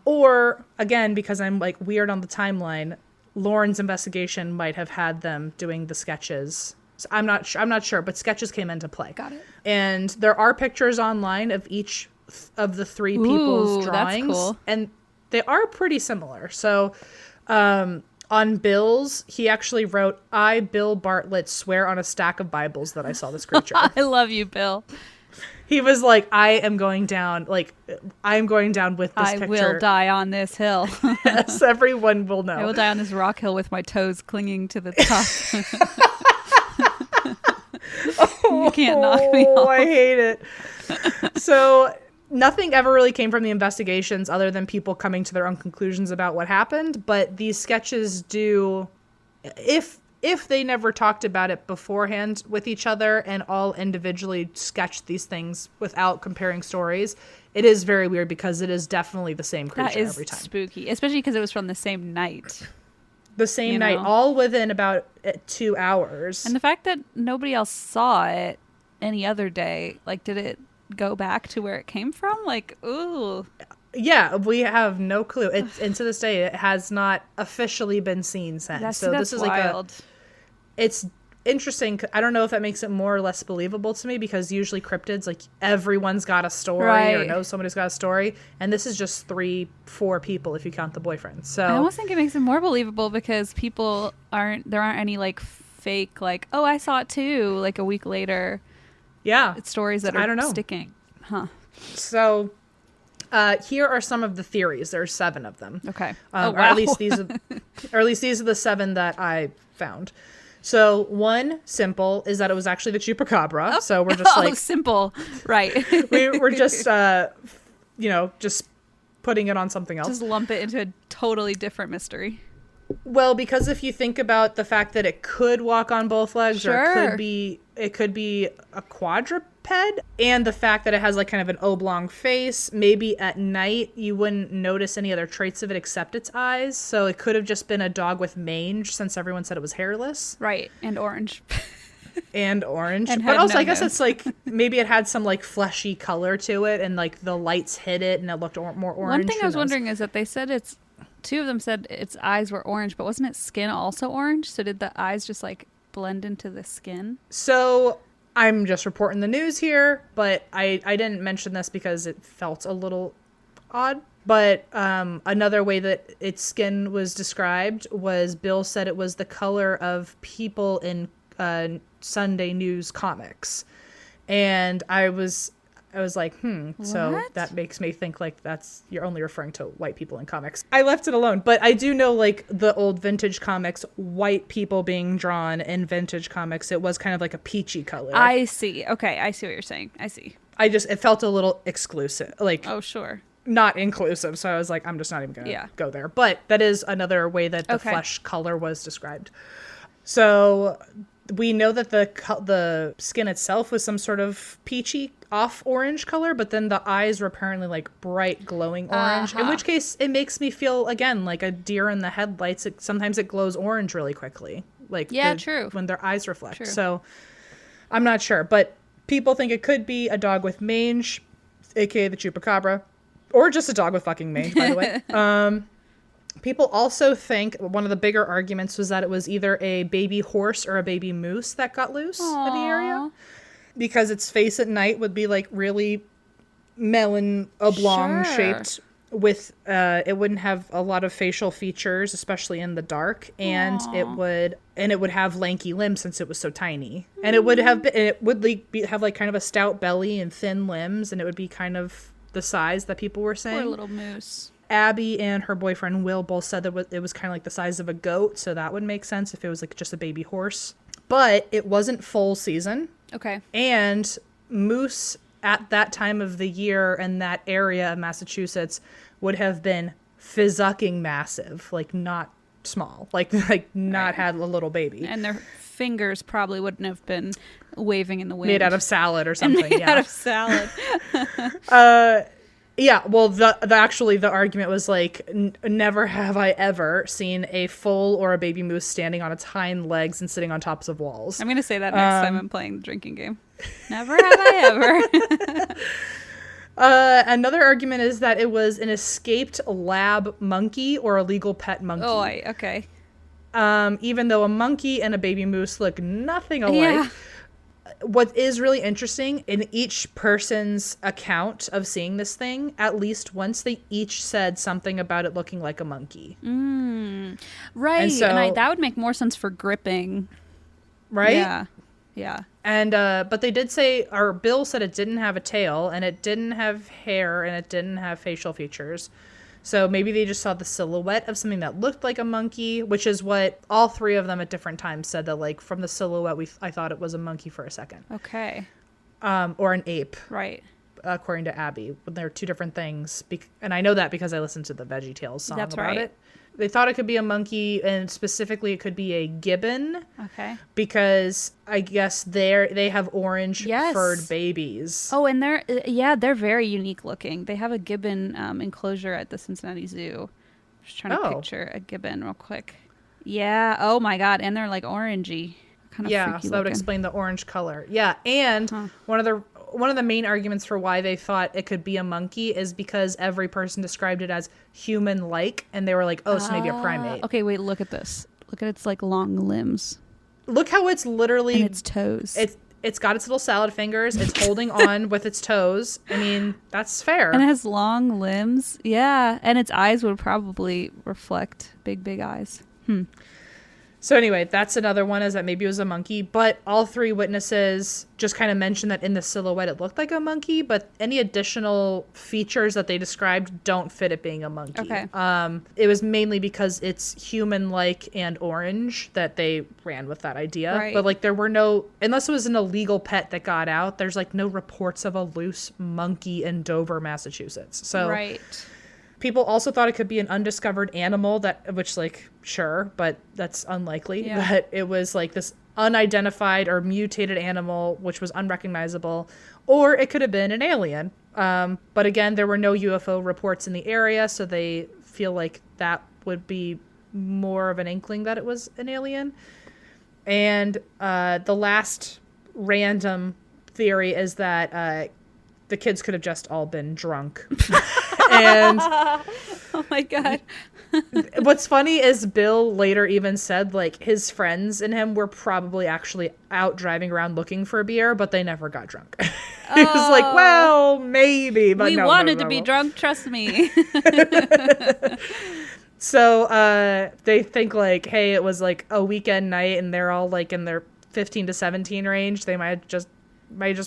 Or, again, because I'm like weird on the timeline, Lauren's investigation might have had them doing the sketches. So I'm not sure, but sketches came into play. Got it. And there are pictures online of each of the 3 people's Ooh, drawings, that's cool. and they are pretty similar. So, on Bill's, he actually wrote, "I, Bill Bartlett, swear on a stack of Bibles that I saw this creature." I love you, Bill. He was like, I am going down with this I picture. will die on this hill. Yes, everyone will know. I will die on this rock hill with my toes clinging to the top. You can't knock me off. I hate it. So nothing ever really came from the investigations other than people coming to their own conclusions about what happened. But these sketches do, if they never talked about it beforehand with each other and all individually sketched these things without comparing stories, it is very weird because it is definitely the same creature That is every time. spooky, especially because it was from the same night. The same You night, know? all within about 2 hours. And the fact that nobody else saw it any other day, like, did it go back to where it came from? Like, ooh. Yeah, we have no clue. And to this day, it has not officially been seen since. That's this is wild. It's interesting. I don't know if that makes it more or less believable to me, because usually cryptids, like, everyone's got a story or Right. knows somebody's got a story, and this is just 3-4 people if you count the boyfriend. So I almost think it makes it more believable because there aren't any like fake, like, oh, I saw it too, like a week later. yeah, It's stories that I don't are know. sticking. Huh. So here are some of the theories. There's 7 of them. Okay. Or at least these are the 7 that I found. So one, simple, is that it was actually the chupacabra. So we're just like, simple. Right. we're just just putting it on something else. Just lump it into a totally different mystery. Well, because if you think about the fact that it could walk on both legs, or Sure. it could be a quadruped, and the fact that it has like kind of an oblong face, maybe at night you wouldn't notice any other traits of it except its eyes. So it could have just been a dog with mange, since everyone said it was hairless. Right. And orange. And orange. And But had also, no I guess nose. it's like, maybe it had some like fleshy color to it, and like the lights hit it and it looked more orange. One thing Who I was knows? wondering is that they said 2 of them said its eyes were orange, but wasn't its skin also orange? So did the eyes just like blend into the skin? So I'm just reporting the news here, but I didn't mention this because it felt a little odd. But another way that its skin was described was Bill said it was the color of people in Sunday news comics. And I was like, so What? that makes me think like you're only referring to white people in comics. I left it alone, but I do know like the old vintage comics, white people being drawn in vintage comics, it was kind of like a peachy color. I see. Okay, I see what you're saying. I see. It felt a little exclusive, like Oh, sure. not inclusive. So I was like, I'm just not even going to go there. But that is another way that the flesh color was described. So we know that the skin itself was some sort of peachy off orange color, but then the eyes were apparently like bright glowing orange, in which case it makes me feel again like a deer in the headlights. Sometimes it glows orange really quickly, like true, when their eyes reflect. True. So I'm not sure, but people think it could be a dog with mange, aka the chupacabra, or just a dog with fucking mange, by the way. People also think one of the bigger arguments was that it was either a baby horse or a baby moose that got loose in the area, because its face at night would be like really melon oblong shaped with it wouldn't have a lot of facial features, especially in the dark, and it would have lanky limbs since it was so tiny, and it would have have like kind of a stout belly and thin limbs, and it would be kind of the size that people were saying. Poor little moose. Abby and her boyfriend Will both said that it was kind of like the size of a goat, so that would make sense if it was like just a baby horse. But it wasn't full season. Okay. And moose at that time of the year in that area of Massachusetts would have been fizzucking massive, like not small, like not had a little baby. And their fingers probably wouldn't have been waving in the wind. Made out of salad or something. Out of salad. Yeah, well, the argument was like, never have I ever seen a foal or a baby moose standing on its hind legs and sitting on tops of walls. I'm going to say that next time I'm playing the drinking game. Never have I ever. Another argument is that it was an escaped lab monkey or a legal pet monkey. Oh, okay. Even though a monkey and a baby moose look nothing alike. Yeah. What is really interesting, in each person's account of seeing this thing, at least once they each said something about it looking like a monkey. Right. And so, that would make more sense for gripping. Right? Yeah. And but they did say, or Bill said it didn't have a tail, and it didn't have hair, and it didn't have facial features. So maybe they just saw the silhouette of something that looked like a monkey, which is what all three of them at different times said, that like from the silhouette, I thought it was a monkey for a second. Okay. Or an ape. Right. According to Abby. They're two different things. And I know that because I listened to the VeggieTales song about it. They thought it could be a monkey, and specifically it could be a gibbon. Okay. Because I guess they have orange furred babies. Oh, and they're very unique looking. They have a gibbon enclosure at the Cincinnati Zoo. Just trying to picture a gibbon real quick. Yeah. Oh my God. And they're like orangey. Kind of freaky so that would explain the orange color. Yeah. And one of the main arguments for why they thought it could be a monkey is because every person described it as human-like, and they were like, oh, so maybe a primate. Okay, wait, look at this. Look at its like long limbs. Look how it's literally... And its toes. It's got its little salad fingers. It's holding on with its toes. I mean, that's fair. And it has long limbs. Yeah, and its eyes would probably reflect big eyes. So anyway, that's another one, is that maybe it was a monkey. But all three witnesses just kind of mentioned that in the silhouette it looked like a monkey, but any additional features that they described don't fit it being a monkey. Okay. It was mainly because it's human-like and orange that they ran with that idea. Right. But like there were no, unless it was an illegal pet that got out, there's like no reports of a loose monkey in Dover, Massachusetts. So right. People also thought it could be an undiscovered animal, which like, sure, but that's unlikely. Yeah. But it was like this unidentified or mutated animal, which was unrecognizable, or it could have been an alien. But again, there were no UFO reports in the area, so they feel like that would be more of an inkling that it was an alien. And the last random theory is that the kids could have just all been drunk And oh my God. what's funny is Bill later even said, like, his friends and him were probably actually out driving around looking for a beer, but they never got drunk. He was like, well, maybe, but We no, wanted no, to be no. drunk, trust me. So they think, like, hey, it was like a weekend night and they're all like in their 15 to 17 range. They might have just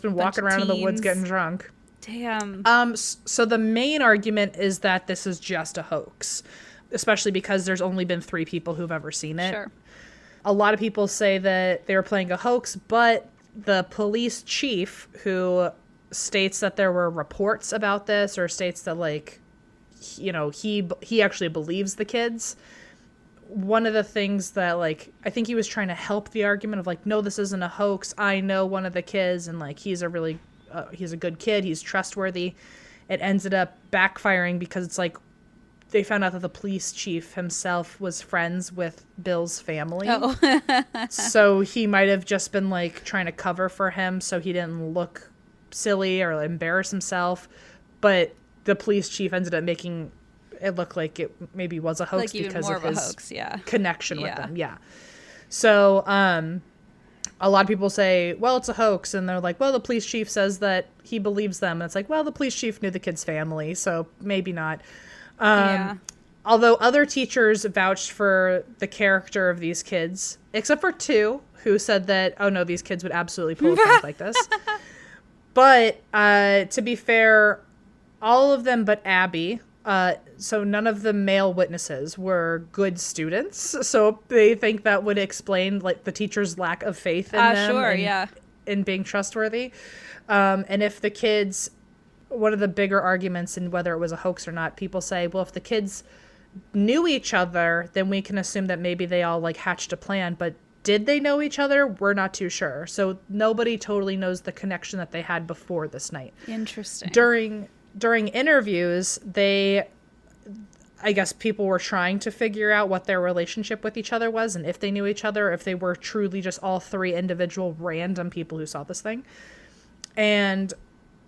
been walking around in the woods getting drunk. Damn. So the main argument is that this is just a hoax, especially because there's only been 3 people who've ever seen it. Sure. A lot of people say that they were playing a hoax, but the police chief, who states that there were reports about this, or states that, like, you know, he actually believes the kids. One of the things that, like, I think he was trying to help the argument of, like, no, this isn't a hoax. I know one of the kids, and, like, he's a good kid. He's trustworthy. It ended up backfiring because it's like they found out that the police chief himself was friends with Bill's family. Oh. So he might have just been, like, trying to cover for him so he didn't look silly or embarrass himself. But the police chief ended up making it look like it maybe was a hoax, like, because of his connection with them. Yeah. So a lot of people say, well, it's a hoax. And they're like, well, the police chief says that he believes them. And it's like, well, the police chief knew the kid's family, so maybe not. Although other teachers vouched for the character of these kids, except for 2 who said that, oh no, these kids would absolutely pull a prank like this. But to be fair, all of them but Abby, so none of the male witnesses were good students. So they think that would explain, like, the teacher's lack of faith in them in being trustworthy. And if the kids, one of the bigger arguments in whether it was a hoax or not, people say, well, if the kids knew each other, then we can assume that maybe they all, like, hatched a plan. But did they know each other? We're not too sure. So nobody totally knows the connection that they had before this night. Interesting. During interviews, I guess people were trying to figure out what their relationship with each other was and if they knew each other, if they were truly just all 3 individual random people who saw this thing. And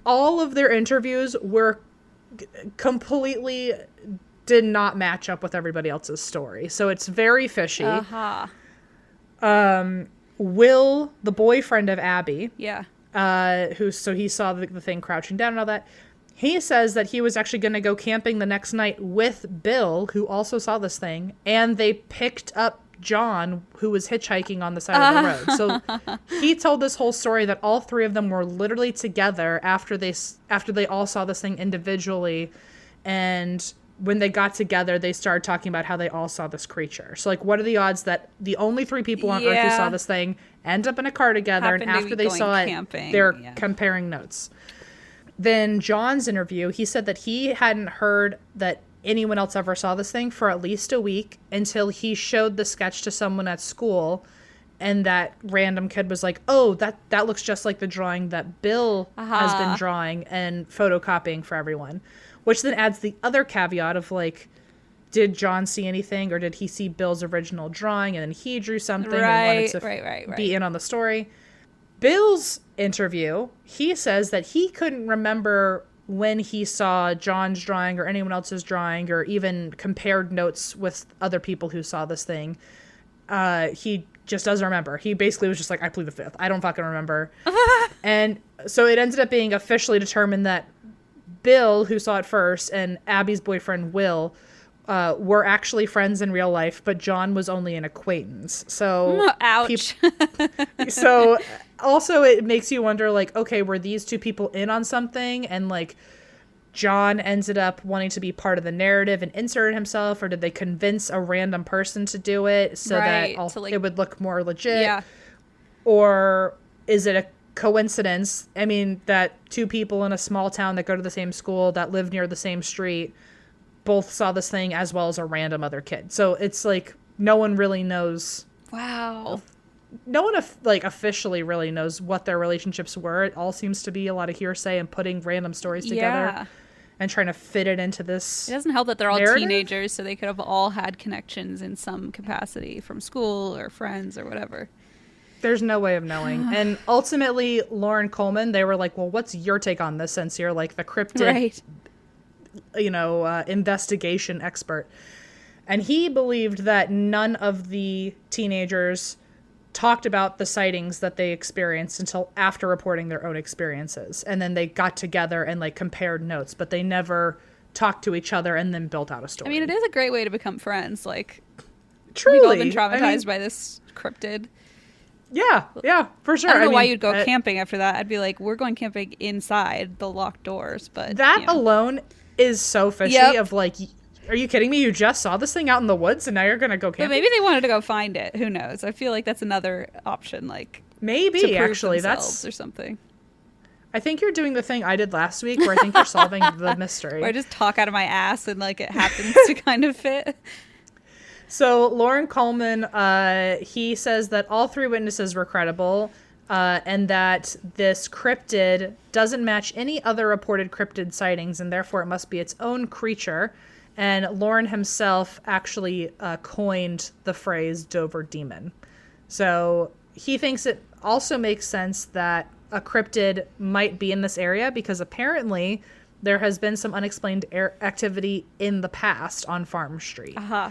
all of their interviews were completely did not match up with everybody else's story. So it's very fishy. Will, the boyfriend of Abby, he saw the thing crouching down and all that. He says that he was actually going to go camping the next night with Bill, who also saw this thing, and they picked up John, who was hitchhiking on the side of the road. So he told this whole story that all 3 of them were literally together after they all saw this thing individually, and when they got together, they started talking about how they all saw this creature. So, like, what are the odds that the only 3 people on Earth who saw this thing end up in a car together, and after they saw camping, they're comparing notes? Then John's interview, he said that he hadn't heard that anyone else ever saw this thing for at least a week until he showed the sketch to someone at school, and that random kid was like, oh, that looks just like the drawing that Bill has been drawing and photocopying for everyone. Which then adds the other caveat of, like, did John see anything, or did he see Bill's original drawing and then he drew something and wanted to be in on the story? Bill's interview, he says that he couldn't remember when he saw John's drawing or anyone else's drawing, or even compared notes with other people who saw this thing. He just doesn't remember. He basically was just like, I plead the 5th. I don't fucking remember. And so it ended up being officially determined that Bill, who saw it first, and Abby's boyfriend, Will, were actually friends in real life, but John was only an acquaintance. So, ouch. So also it makes you wonder, like, okay, were these 2 people in on something, and, like, John ended up wanting to be part of the narrative and inserted himself, or did they convince a random person to do it so that it would look more legit? Yeah. Or is it a coincidence, I mean, that 2 people in a small town that go to the same school, that live near the same street, both saw this thing, as well as a random other kid? So it's like no one really knows. Wow. No one officially really knows what their relationships were. It all seems to be a lot of hearsay and putting random stories together and trying to fit it into this. It doesn't help that they're all narrative. Teenagers, so they could have all had connections in some capacity from school or friends or whatever. There's no way of knowing. And ultimately, Lauren Coleman, they were like, well, what's your take on this, since you're, like, the cryptid investigation expert. And he believed that none of the teenagers talked about the sightings that they experienced until after reporting their own experiences. And then they got together and like compared notes, but they never talked to each other and then built out a story. I mean, it is a great way to become friends. Like, truly, we've all been traumatized by this cryptid. Yeah, for sure. I don't know why you'd go camping after that. I'd be like, we're going camping inside the locked doors. But that alone is so fishy of like, are you kidding me? You just saw this thing out in the woods and now you're going to go camping? But maybe they wanted to go find it. Who knows? I feel like that's another option. Like, maybe actually that's or something. I think you're doing the thing I did last week where I think you're solving the mystery. Where I just talk out of my ass and like it happens to kind of fit. So Lauren Coleman, he says that all three witnesses were credible and that this cryptid doesn't match any other reported cryptid sightings and therefore it must be its own creature. And Lauren himself actually coined the phrase Dover demon. So he thinks it also makes sense that a cryptid might be in this area because apparently there has been some unexplained activity in the past on Farm Street. Uh-huh.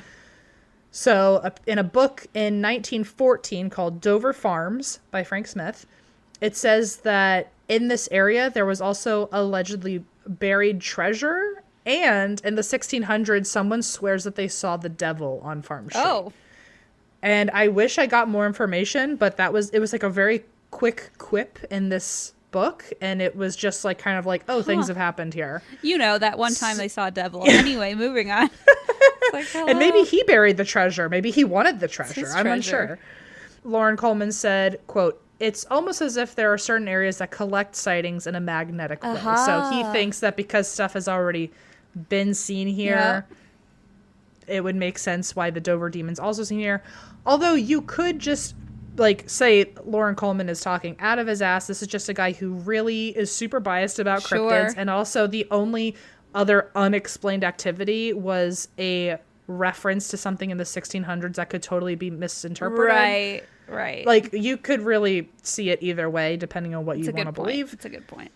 So in a book in 1914 called Dover Farms by Frank Smith, it says that in this area there was also allegedly buried treasure. And in the 1600s, someone swears that they saw the devil on Farm Street. Oh. And I wish I got more information, but it was like a very quick quip in this book. And it was just like kind of like, things have happened here. That one time they saw a devil. Anyway, moving on. Like, and maybe he buried the treasure. Maybe he wanted the treasure. I'm unsure. Lauren Coleman said, quote, "It's almost as if there are certain areas that collect sightings in a magnetic way." So he thinks that because stuff has already been seen here, it would make sense why the Dover demon's also seen here. Although you could just like say Lauren Coleman is talking out of his ass. This is just a guy who really is super biased about cryptids. And also the only other unexplained activity was a reference to something in the 1600s that could totally be misinterpreted. Right. Like you could really see it either way depending on what you want to believe. It's a good point.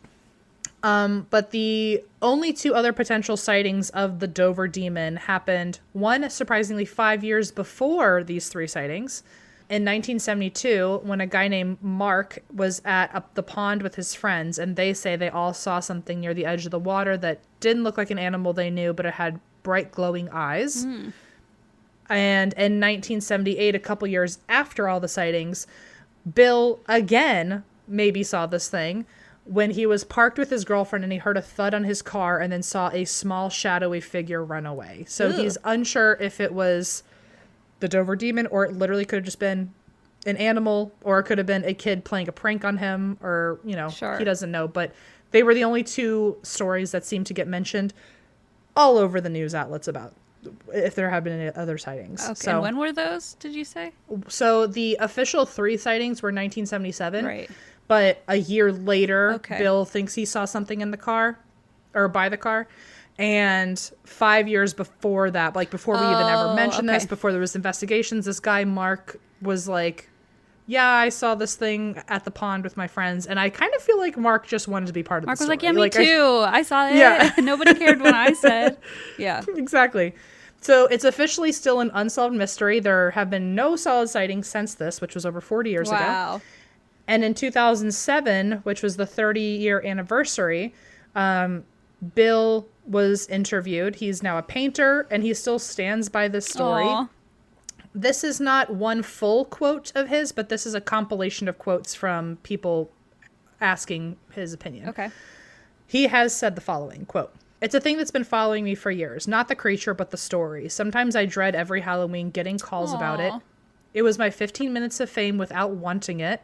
But the only two other potential sightings of the Dover demon happened, one surprisingly 5 years before these three sightings. In 1972, when a guy named Mark was at the pond with his friends, and they say they all saw something near the edge of the water that didn't look like an animal they knew, but it had bright glowing eyes. And in 1978, a couple years after all the sightings, Bill again maybe saw this thing when he was parked with his girlfriend and he heard a thud on his car and then saw a small shadowy figure run away. So he's unsure if it was the Dover demon or it literally could have just been an animal or it could have been a kid playing a prank on him or, he doesn't know. But they were the only two stories that seemed to get mentioned all over the news outlets about if there have been any other sightings. Okay, and when were those, did you say? So the official three sightings were 1977. Right. But a year later, Bill thinks he saw something in the car or by the car. And 5 years before that, like before we even ever mentioned this, before there was investigations, this guy, Mark, was like, yeah, I saw this thing at the pond with my friends. And I kind of feel like Mark just wanted to be part of the story. Mark was like, yeah, me too. I saw it. Yeah. Nobody cared when I said. Yeah. Exactly. So it's officially still an unsolved mystery. There have been no solid sightings since this, which was over 40 years ago. Wow. And in 2007, which was the 30-year anniversary, Bill was interviewed. He's now a painter, and he still stands by this story. Aww. This is not one full quote of his, but this is a compilation of quotes from people asking his opinion. Okay. He has said the following, quote, "It's a thing that's been following me for years. Not the creature, but the story. Sometimes I dread every Halloween getting calls about it. It was my 15 minutes of fame without wanting it.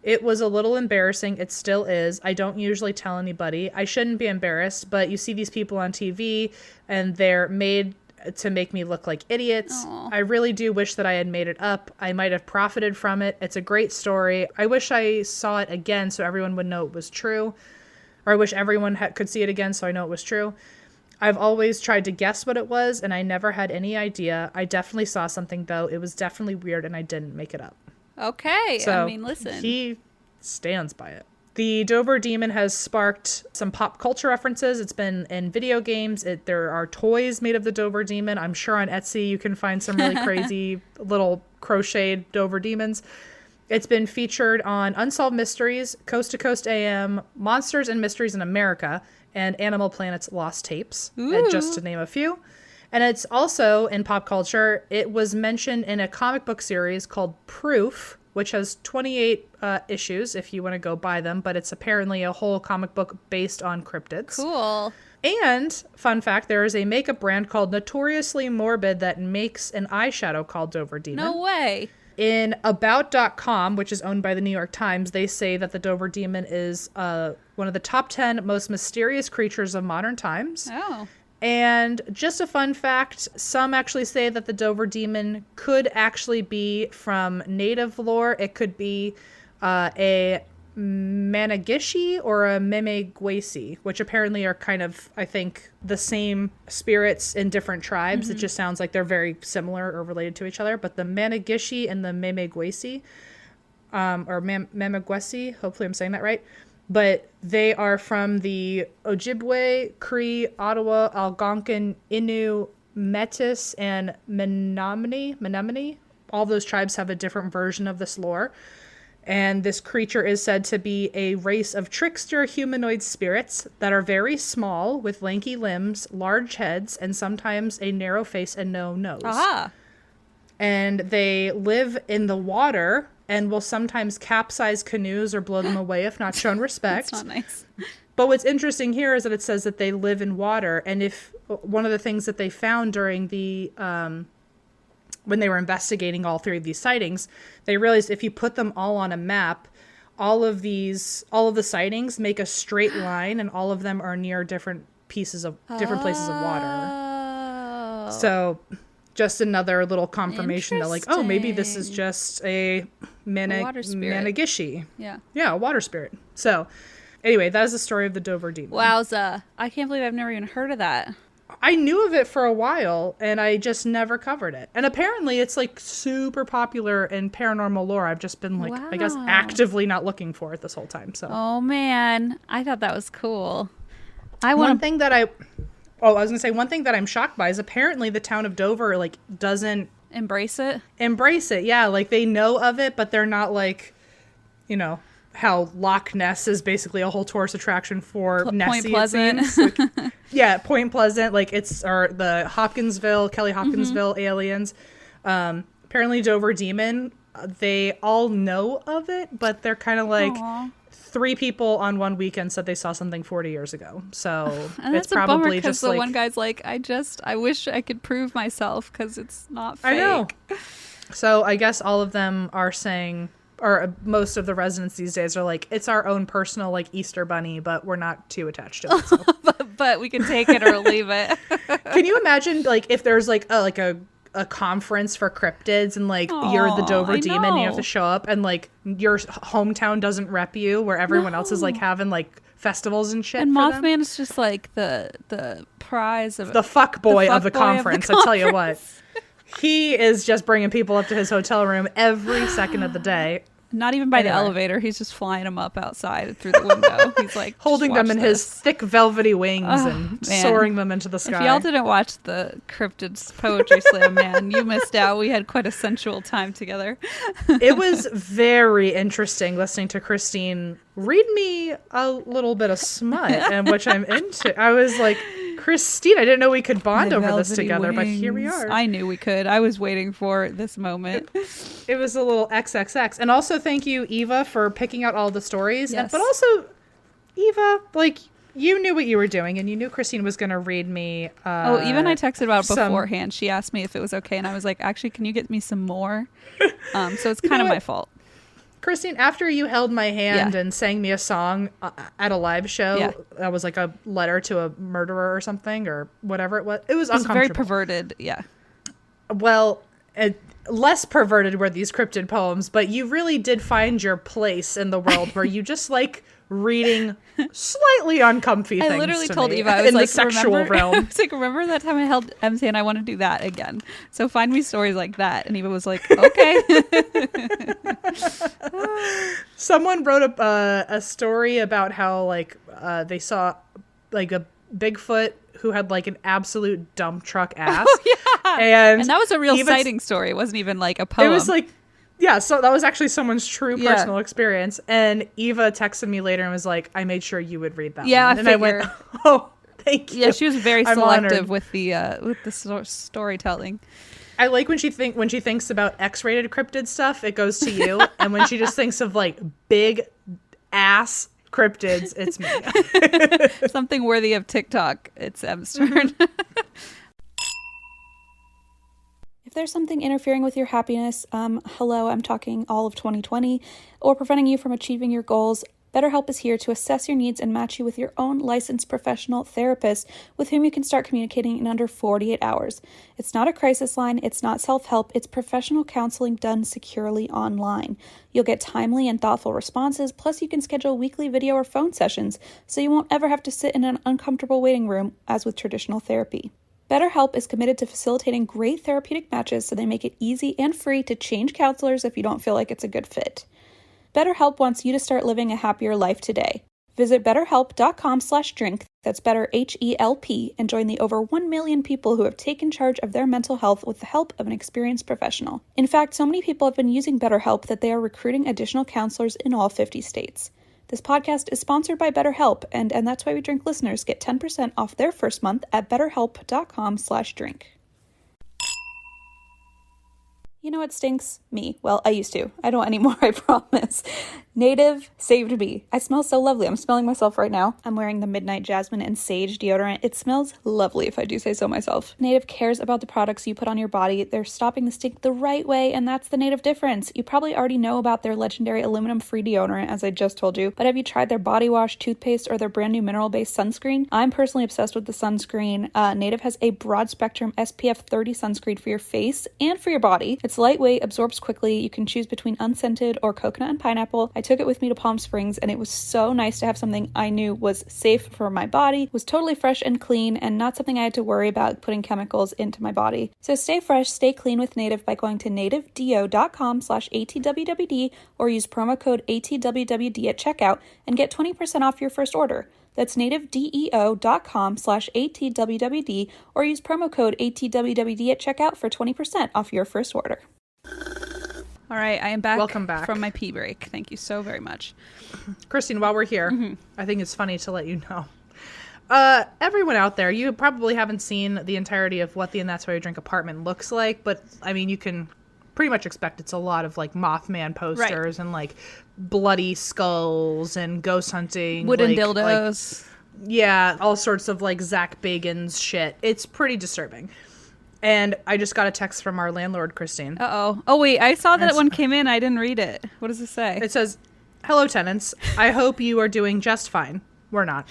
It was a little embarrassing. It still is. I don't usually tell anybody. I shouldn't be embarrassed, but you see these people on TV and they're made to make me look like idiots. Aww. I really do wish that I had made it up. I might have profited from it. It's a great story. I wish I saw it again so everyone would know it was true. Or I wish everyone could see it again so I know it was true. I've always tried to guess what it was and I never had any idea. I definitely saw something though. It was definitely weird and I didn't make it up." Okay. So I mean, listen. he stands by it. The Dover Demon has sparked some pop culture references. It's been in video games. There are toys made of the Dover Demon. I'm sure on Etsy you can find some really crazy little crocheted Dover Demons. It's been featured on Unsolved Mysteries, Coast to Coast AM, Monsters and Mysteries in America, and Animal Planet's Lost Tapes, just to name a few. And it's also, in pop culture, it was mentioned in a comic book series called Proof, which has 28 issues if you want to go buy them, but it's apparently a whole comic book based on cryptids. Cool. And, fun fact, there is a makeup brand called Notoriously Morbid that makes an eyeshadow called Dover Demon. No way. In About.com, which is owned by the New York Times, they say that the Dover Demon is one of the top 10 most mysterious creatures of modern times. Oh. And just a fun fact, some actually say that the Dover Demon could actually be from native lore. It could be a Managishi or a Memegwesi, which apparently are kind of, I think, the same spirits in different tribes. It just sounds like they're very similar or related to each other. But the Managishi and the Memegwesi, or Memegwesi, hopefully I'm saying that right, but they are from the Ojibwe, Cree, Ottawa, Algonquin, Innu, Metis, and Menominee. All those tribes have a different version of this lore. And this creature is said to be a race of trickster humanoid spirits that are very small, with lanky limbs, large heads, and sometimes a narrow face and no nose. Aha. And they live in the water and will sometimes capsize canoes or blow them away if not shown respect. That's not nice. But what's interesting here is that it says that they live in water. And if one of the things that they found during the when they were investigating all three of these sightings, they realized if you put them all on a map, all of the sightings make a straight line, and all of them are near different places of water. Oh. So just another little confirmation that, like, oh, maybe this is just a water spirit. Managishi. Yeah. Yeah, a water spirit. So anyway, that is the story of the Dover Demon. Wowza. I can't believe I've never even heard of that. I knew of it for a while, and I just never covered it. And apparently it's, like, super popular in paranormal lore. I've just been, like, Wow. I guess actively not looking for it this whole time. So Oh, man. I thought that was cool. one thing that I'm shocked by is apparently the town of Dover, like, doesn't Embrace it? embrace it. Yeah, like, they know of it, but they're not, like, you know, how Loch Ness is basically a whole tourist attraction for Nessie. Point Pleasant. Like, yeah, Point Pleasant. Like, or the Kelly Hopkinsville aliens. Apparently Dover Demon, they all know of it, but they're kind of like, Aww. 3 people on one weekend said they saw something 40 years ago. So And it's that's a bummer probably because just the like, one guy's like, I wish I could prove myself because it's not fake. I know. So I guess all of them are saying, or most of the residents these days are like, it's our own personal, like, Easter bunny, but we're not too attached to it. So. but we can take it or leave it. Can you imagine, like, if there's like a conference for cryptids and, like, you're the Dover I Demon and you have know. to show up and, like, your hometown doesn't rep you where everyone else is, like, having, like, festivals and shit. And for them? Mothman is just like the prize of The fuck boy of the fuck boy of the conference, I tell you what. He is just bringing people up to his hotel room every second of the day. Not even by the Anyway. elevator. He's just flying them up outside through the window. He's like Holding "Just them watch in this." his thick velvety wings Oh, and man. soaring them into the sky. If y'all didn't watch the Cryptids Poetry Slam, man, you missed out. We had quite a sensual time together. It was very interesting listening to Christine read me a little bit of smut, and which I'm into. I was like, Christine, I didn't know we could bond My over this velvety together, but here we wings. are. I knew we could. I was waiting for this moment. It was a little XXX. And also thank you, Eva, for picking out all the stories. Yes. But also, Eva, like, you knew what you were doing, and you knew Christine was going to read me. Even I texted about it some- beforehand. She asked me if it was okay, and I was like, actually, can you get me some more? So it's kind of what? my fault. Christine, after you held my hand Yeah. and sang me a song at a live show, Yeah. that was like a letter to a murderer or something, or whatever it was. It was It's very uncomfortable. perverted. Yeah. Well, less perverted were these cryptid poems, but you really did find your place in the world where you just, like, reading slightly uncomfy things. I literally to told me Eva, I was in like, the sexual realm. I was like, remember that time I held MC and I want to do that again. So find me stories like that. And Eva was like, okay. Someone wrote a story about how like they saw like a Bigfoot who had like an absolute dump truck ass. Oh, yeah. And that was a real Eva's- sighting story. It wasn't even like a poem. It was like, yeah, so that was actually someone's true Yeah. personal experience. And Eva texted me later and was like, I made sure you would read that Yeah, one. And I went, oh, thank you. Yeah, she was very I'm selective honored. with the storytelling. I like when she thinks about X-rated cryptid stuff, it goes to you. And when she just thinks of like big ass cryptids, it's me. Something worthy of TikTok. It's Em's turn. If there's something interfering with your happiness, hello, I'm talking all of 2020, or preventing you from achieving your goals, BetterHelp is here to assess your needs and match you with your own licensed professional therapist with whom you can start communicating in under 48 hours. It's not a crisis line, it's not self-help, it's professional counseling done securely online. You'll get timely and thoughtful responses, plus you can schedule weekly video or phone sessions, so you won't ever have to sit in an uncomfortable waiting room as with traditional therapy. BetterHelp is committed to facilitating great therapeutic matches so they make it easy and free to change counselors if you don't feel like it's a good fit. BetterHelp wants you to start living a happier life today. Visit betterhelp.com/drink, that's better HELP, and join the over 1 million people who have taken charge of their mental health with the help of an experienced professional. In fact, so many people have been using BetterHelp that they are recruiting additional counselors in all 50 states. This podcast is sponsored by BetterHelp, and That's Why We Drink listeners get 10% off their first month at betterhelp.com/drink. You know what stinks? Me. Well, I used to. I don't anymore, I promise. Native saved me. I smell so lovely. I'm smelling myself right now. I'm wearing the Midnight Jasmine and Sage deodorant. It smells lovely, if I do say so myself. Native cares about the products you put on your body. They're stopping the stink the right way, and that's the Native difference. You probably already know about their legendary aluminum-free deodorant, as I just told you, but have you tried their body wash, toothpaste, or their brand new mineral-based sunscreen? I'm personally obsessed with the sunscreen. Native has a broad-spectrum SPF 30 sunscreen for your face and for your body. It's lightweight, absorbs quickly. You can choose between unscented or coconut and pineapple. I took it with me to Palm Springs, and it was so nice to have something I knew was safe for my body, was totally fresh and clean, and not something I had to worry about putting chemicals into my body. So stay fresh, stay clean with Native by going to nativedeo.com/ATWWD or use promo code ATWWD at checkout and get 20% off your first order. That's nativedeo.com/ATWWD or use promo code ATWWD at checkout for 20% off your first order. All right, I am back. Welcome back from my pee break. Thank you so very much. Christine, while we're here, I think it's funny to let you know. Everyone out there, you probably haven't seen the entirety of what the And That's Why We Drink apartment looks like, but I mean, you can pretty much expect it's a lot of like Mothman posters and like bloody skulls and ghost hunting. Wooden like, dildos. Yeah, all sorts of like Zach Bagans shit. It's pretty disturbing. And I just got a text from our landlord, Christine. Uh-oh. Oh, wait, I saw that one came in. I didn't read it. What does it say? It says, "Hello, tenants. I hope you are doing just fine." We're not.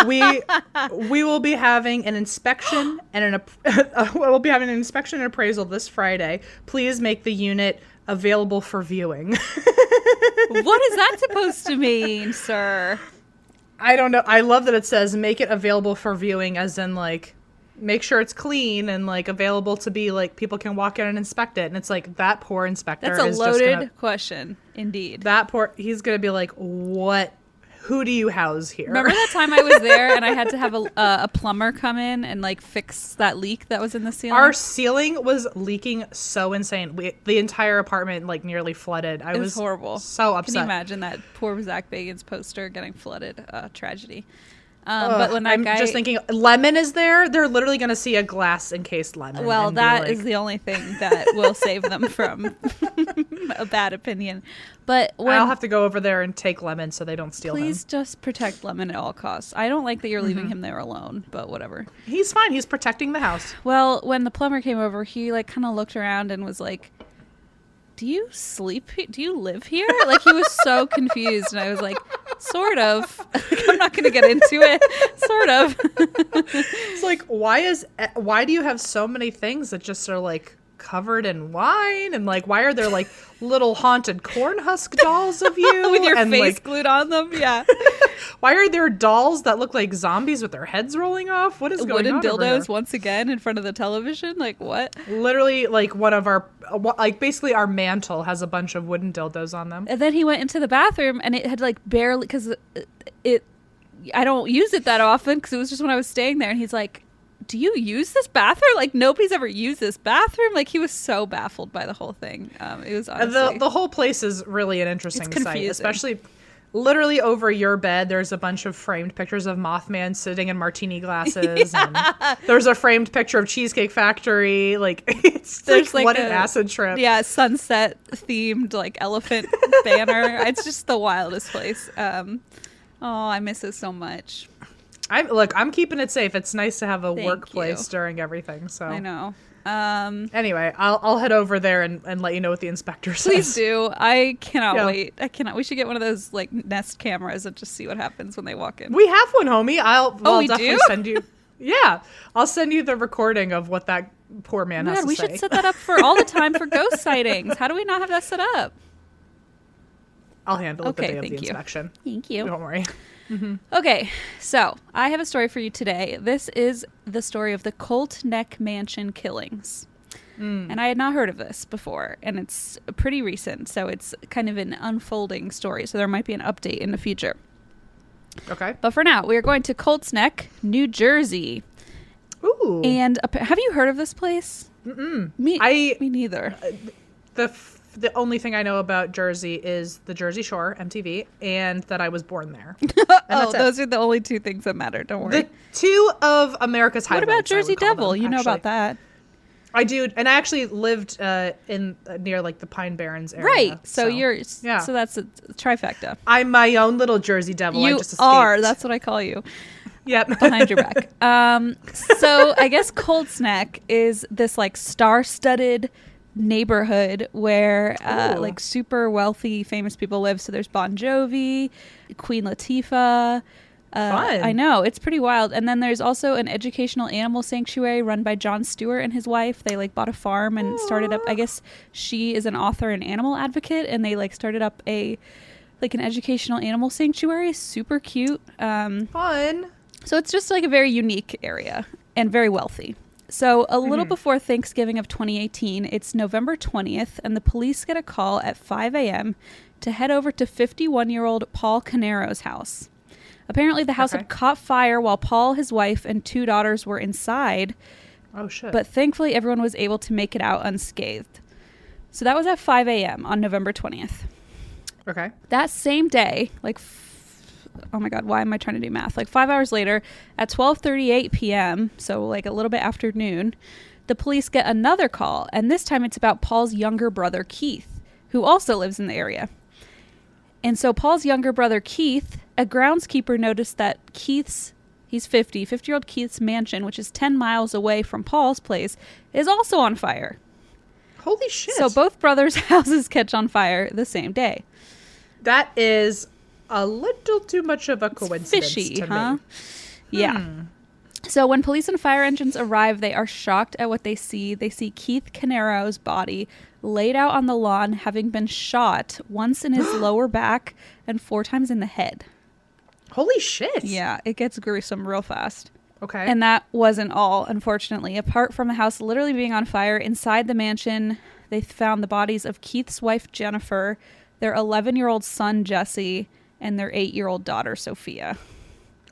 we will be having an inspection and we'll be having an inspection and appraisal this Friday. Please make the unit available for viewing. What is that supposed to mean, sir? I don't know. I love that it says make it available for viewing, as in like make sure it's clean and like available to be like people can walk in and inspect it. And it's like that poor inspector. That's a loaded question, indeed. He's gonna be like, what? Who do you house here? Remember that time I was there and I had to have a plumber come in and like fix that leak that was in the ceiling? Our ceiling was leaking so insane. The entire apartment like nearly flooded. It was horrible. So upset. Can you imagine that poor Zach Bagans poster getting flooded? Tragedy. But when that guy, just thinking, Lemon is there. They're literally going to see a glass encased lemon. Well, that like, is the only thing that will save them from a bad opinion. But I'll have to go over there and take Lemon so they don't steal him. Please just protect Lemon at all costs. I don't like that you're leaving him there alone, but whatever. He's fine. He's protecting the house. Well, when the plumber came over, he like kind of looked around and was like, "Do you sleep here? Do you live here?" Like he was so confused, and I was like, "Sort of." I'm not going to get into it. Sort of. It's like, why do you have so many things that just are like covered in wine? And like, why are there like little haunted corn husk dolls of you with your and, face like, glued on them? Yeah. why are there dolls that look like zombies with their heads rolling off? What is going Wooden on over here? dildos once again in front of the television? Like, what? Literally, like, one of our, like, basically our mantle has a bunch of wooden dildos on them. And then he went into the bathroom and it had like barely, because I don't use it that often because it was just when I was staying there, and he's like, do you use this bathroom? Like, nobody's ever used this bathroom. Like, he was so baffled by the whole thing. It was honestly, the whole place is really an interesting it's sight, especially literally over your bed. There's a bunch of framed pictures of Mothman sitting in martini glasses. Yeah. And there's a framed picture of Cheesecake Factory. Like, there's like what an acid trip. Yeah, sunset themed like elephant banner. It's just the wildest place. Oh, I miss it so much. I'm keeping it safe. It's nice to have a Thank workplace you. during everything. So I know. Anyway, I'll head over there and let you know what the inspector says. Please do. I cannot wait. I cannot. We should get one of those like Nest cameras and just see what happens when they walk in. We have one, homie. I'll we definitely do? send you. Yeah, I'll send you the recording of what that poor man has to we say. should set that up for all the time for ghost sightings. How do we not have that set up? I'll handle it the day of the thank you. inspection. Thank you. Don't worry. Okay, so I have a story for you today. This is the story of the Colt Neck Mansion killings. And I had not heard of this before, and it's pretty recent, so it's kind of an unfolding story, so there might be an update in the future. Okay. But for now, we are going to Colts Neck, New Jersey. Ooh. And have you heard of this place? Mm-mm. Me neither. The only thing I know about Jersey is the Jersey Shore, MTV, and that I was born there. Those are the only two things that matter. Don't worry. The two of America's highlights. What about Jersey I would call Devil? them, You know actually. about that. I do, and I actually lived in near like the Pine Barrens area. Right. So that's a trifecta. I'm my own little Jersey Devil. I You just escaped. are. That's what I call you. Yep. Behind your back. So I guess Colts Neck is this like star-studded neighborhood where like super wealthy famous people live. So there's Bon Jovi, Queen Latifah. Fun. I know, it's pretty wild. And then there's also an educational animal sanctuary run by Jon Stewart and his wife. They like bought a farm and started up, I guess she is an author and animal advocate, and they like started up an educational animal sanctuary. Super cute. Fun. So it's just like a very unique area and very wealthy. So a little before Thanksgiving of 2018, it's November 20th, and the police get a call at 5 a.m. to head over to 51-year-old Paul Canero's house. Apparently the house had caught fire while Paul, his wife, and two daughters were inside. Oh, shit. But thankfully everyone was able to make it out unscathed. So that was at 5 a.m. on November 20th. Okay. That same day, oh my God, why am I trying to do math? 5 hours later, at 12:38 p.m., so like a little bit after noon, the police get another call, and this time it's about Paul's younger brother, Keith, who also lives in the area. And so Paul's younger brother, Keith, a groundskeeper noticed that he's 50-year-old Keith's mansion, which is 10 miles away from Paul's place, is also on fire. Holy shit. So both brothers' houses catch on fire the same day. That is a little too much of a coincidence. It's fishy, to huh? me. Yeah. So when police and fire engines arrive, they are shocked at what they see. They see Keith Canero's body laid out on the lawn, having been shot once in his lower back and 4 times in the head. Holy shit. Yeah, it gets gruesome real fast. Okay. And that wasn't all, unfortunately. Apart from the house literally being on fire, inside the mansion, they found the bodies of Keith's wife, Jennifer, their 11-year-old son, Jesse, and their 8-year-old daughter, Sophia.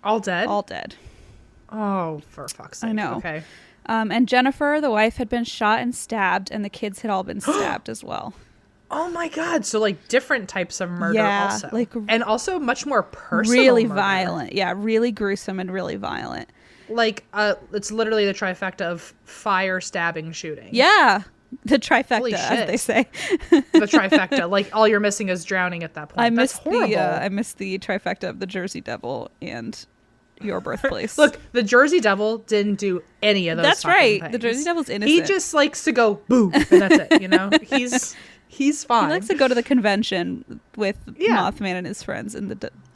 All dead? All dead. Oh, for fuck's sake. I know. Okay. And Jennifer, the wife, had been shot and stabbed, and the kids had all been stabbed as well. Oh my God. So different types of murder also. And also much more personal Really murder. violent. Yeah, really gruesome and really violent. It's literally the trifecta of fire, stabbing, shooting. Yeah. The trifecta, Holy as shit. they say. The trifecta. All you're missing is drowning at that point. I That's horrible. I missed the trifecta of the Jersey Devil and your birthplace. Look, the Jersey Devil didn't do any of those. That's right. things. The Jersey Devil's innocent. He just likes to go boo, and that's it. He's fine. He likes to go to the convention with Mothman and his friends. And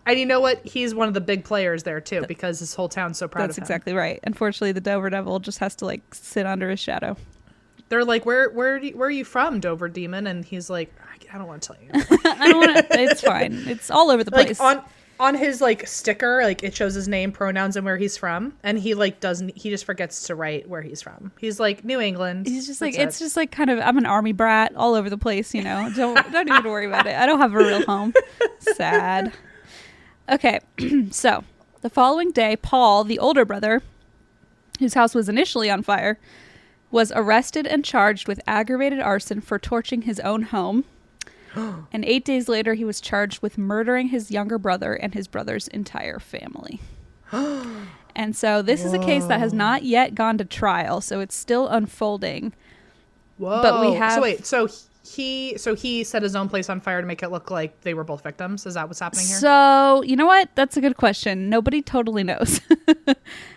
you know what? He's one of the big players there too, because his whole town's so proud of him. That's exactly right. Unfortunately, the Dover Devil just has to sit under his shadow. They're like, where are you from, Dover Demon? And he's like, I don't want to tell you. I don't want to. It's fine. It's all over the place. Like on his like sticker, like it shows his name, pronouns, and where he's from, and he like doesn't. He just forgets to write where he's from. He's like New England. He's just like it's just like kind of I'm an army brat all over the place. You know, don't even worry about it. I don't have a real home. Sad. Okay, so the following day, Paul, the older brother, whose house was initially on fire, was arrested and charged with aggravated arson for torching his own home. And 8 days later, he was charged with murdering his younger brother and his brother's entire family. And so this is a case that has not yet gone to trial, so it's still unfolding. Whoa. But we have... So he set his own place on fire to make it look like they were both victims? Is that what's happening here? So, you know what? That's a good question. Nobody totally knows.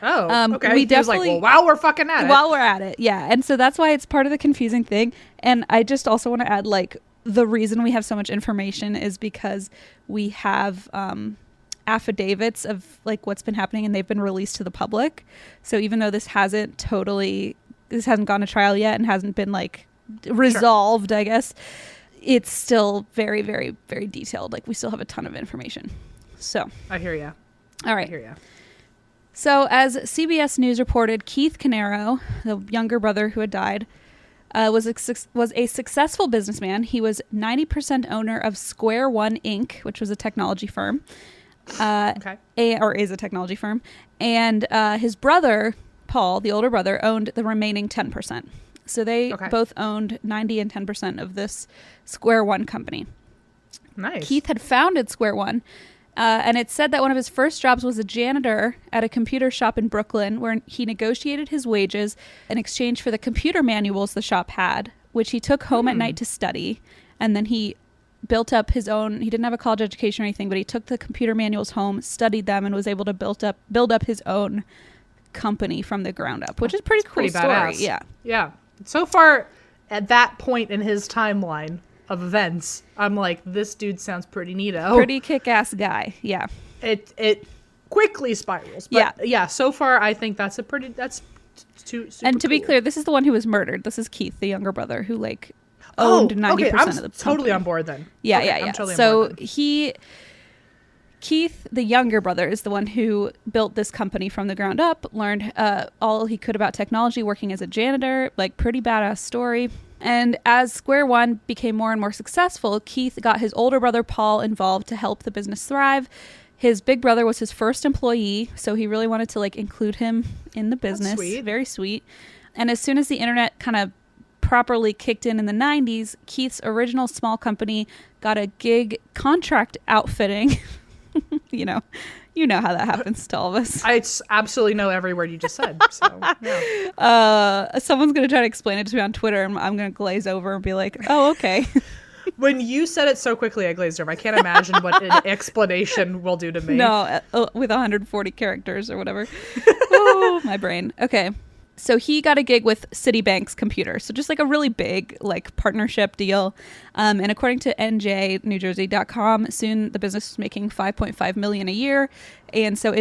Okay. We he was like, well, while we're at it. Yeah. And so that's why it's part of the confusing thing. And I just also want to add, like, the reason we have so much information is because we have affidavits of like what's been happening, and they've been released to the public. So even though this hasn't gone to trial yet and hasn't been like resolved, sure, I guess, it's still very, very, very detailed. Like we still have a ton of information. So I hear you. All right. I hear you. So as CBS News reported, Keith Canero, the younger brother who had died, was a successful businessman. He was 90% owner of Square One Inc., which was a technology firm. Or is a technology firm. And his brother, Paul, the older brother, owned the remaining 10%. So they both owned 90 and 10% of this Square One company. Nice. Keith had founded Square One. And it said that one of his first jobs was a janitor at a computer shop in Brooklyn, where he negotiated his wages in exchange for the computer manuals the shop had, which he took home at night to study. And then he built up his own, he didn't have a college education or anything, but he took the computer manuals home, studied them, and was able to build up his own company from the ground up, which is pretty cool story. Badass. Yeah. So far, at that point in his timeline of events, I'm like, this dude sounds pretty neato. Pretty kick-ass guy. Yeah. It quickly spirals. But yeah, so far I think that's super and to be clear, this is the one who was murdered. This is Keith, the younger brother, who like owned 90% of the company. Totally on board then. Yeah. I'm totally so on board then. Keith, the younger brother, is the one who built this company from the ground up, learned all he could about technology working as a janitor, like pretty badass story. And as Square One became more and more successful, Keith got his older brother Paul involved to help the business thrive. His big brother was his first employee, so he really wanted to like include him in the business. That's sweet. Very sweet. And as soon as the internet kind of properly kicked in the 90s, Keith's original small company got a gig contract outfitting. You know how that happens to all of us. I absolutely know every word you just said. So, yeah. Someone's going to try to explain it to me on Twitter, and I'm going to glaze over and be like, oh, okay. When you said it so quickly, I glazed over. I can't imagine what an explanation will do to me. No, with 140 characters or whatever. Oh, my brain. Okay. So he got a gig with Citibank's computer. So just like a really big like partnership deal. And according to njnewjersey.com, soon the business was making $5.5 million a year. And so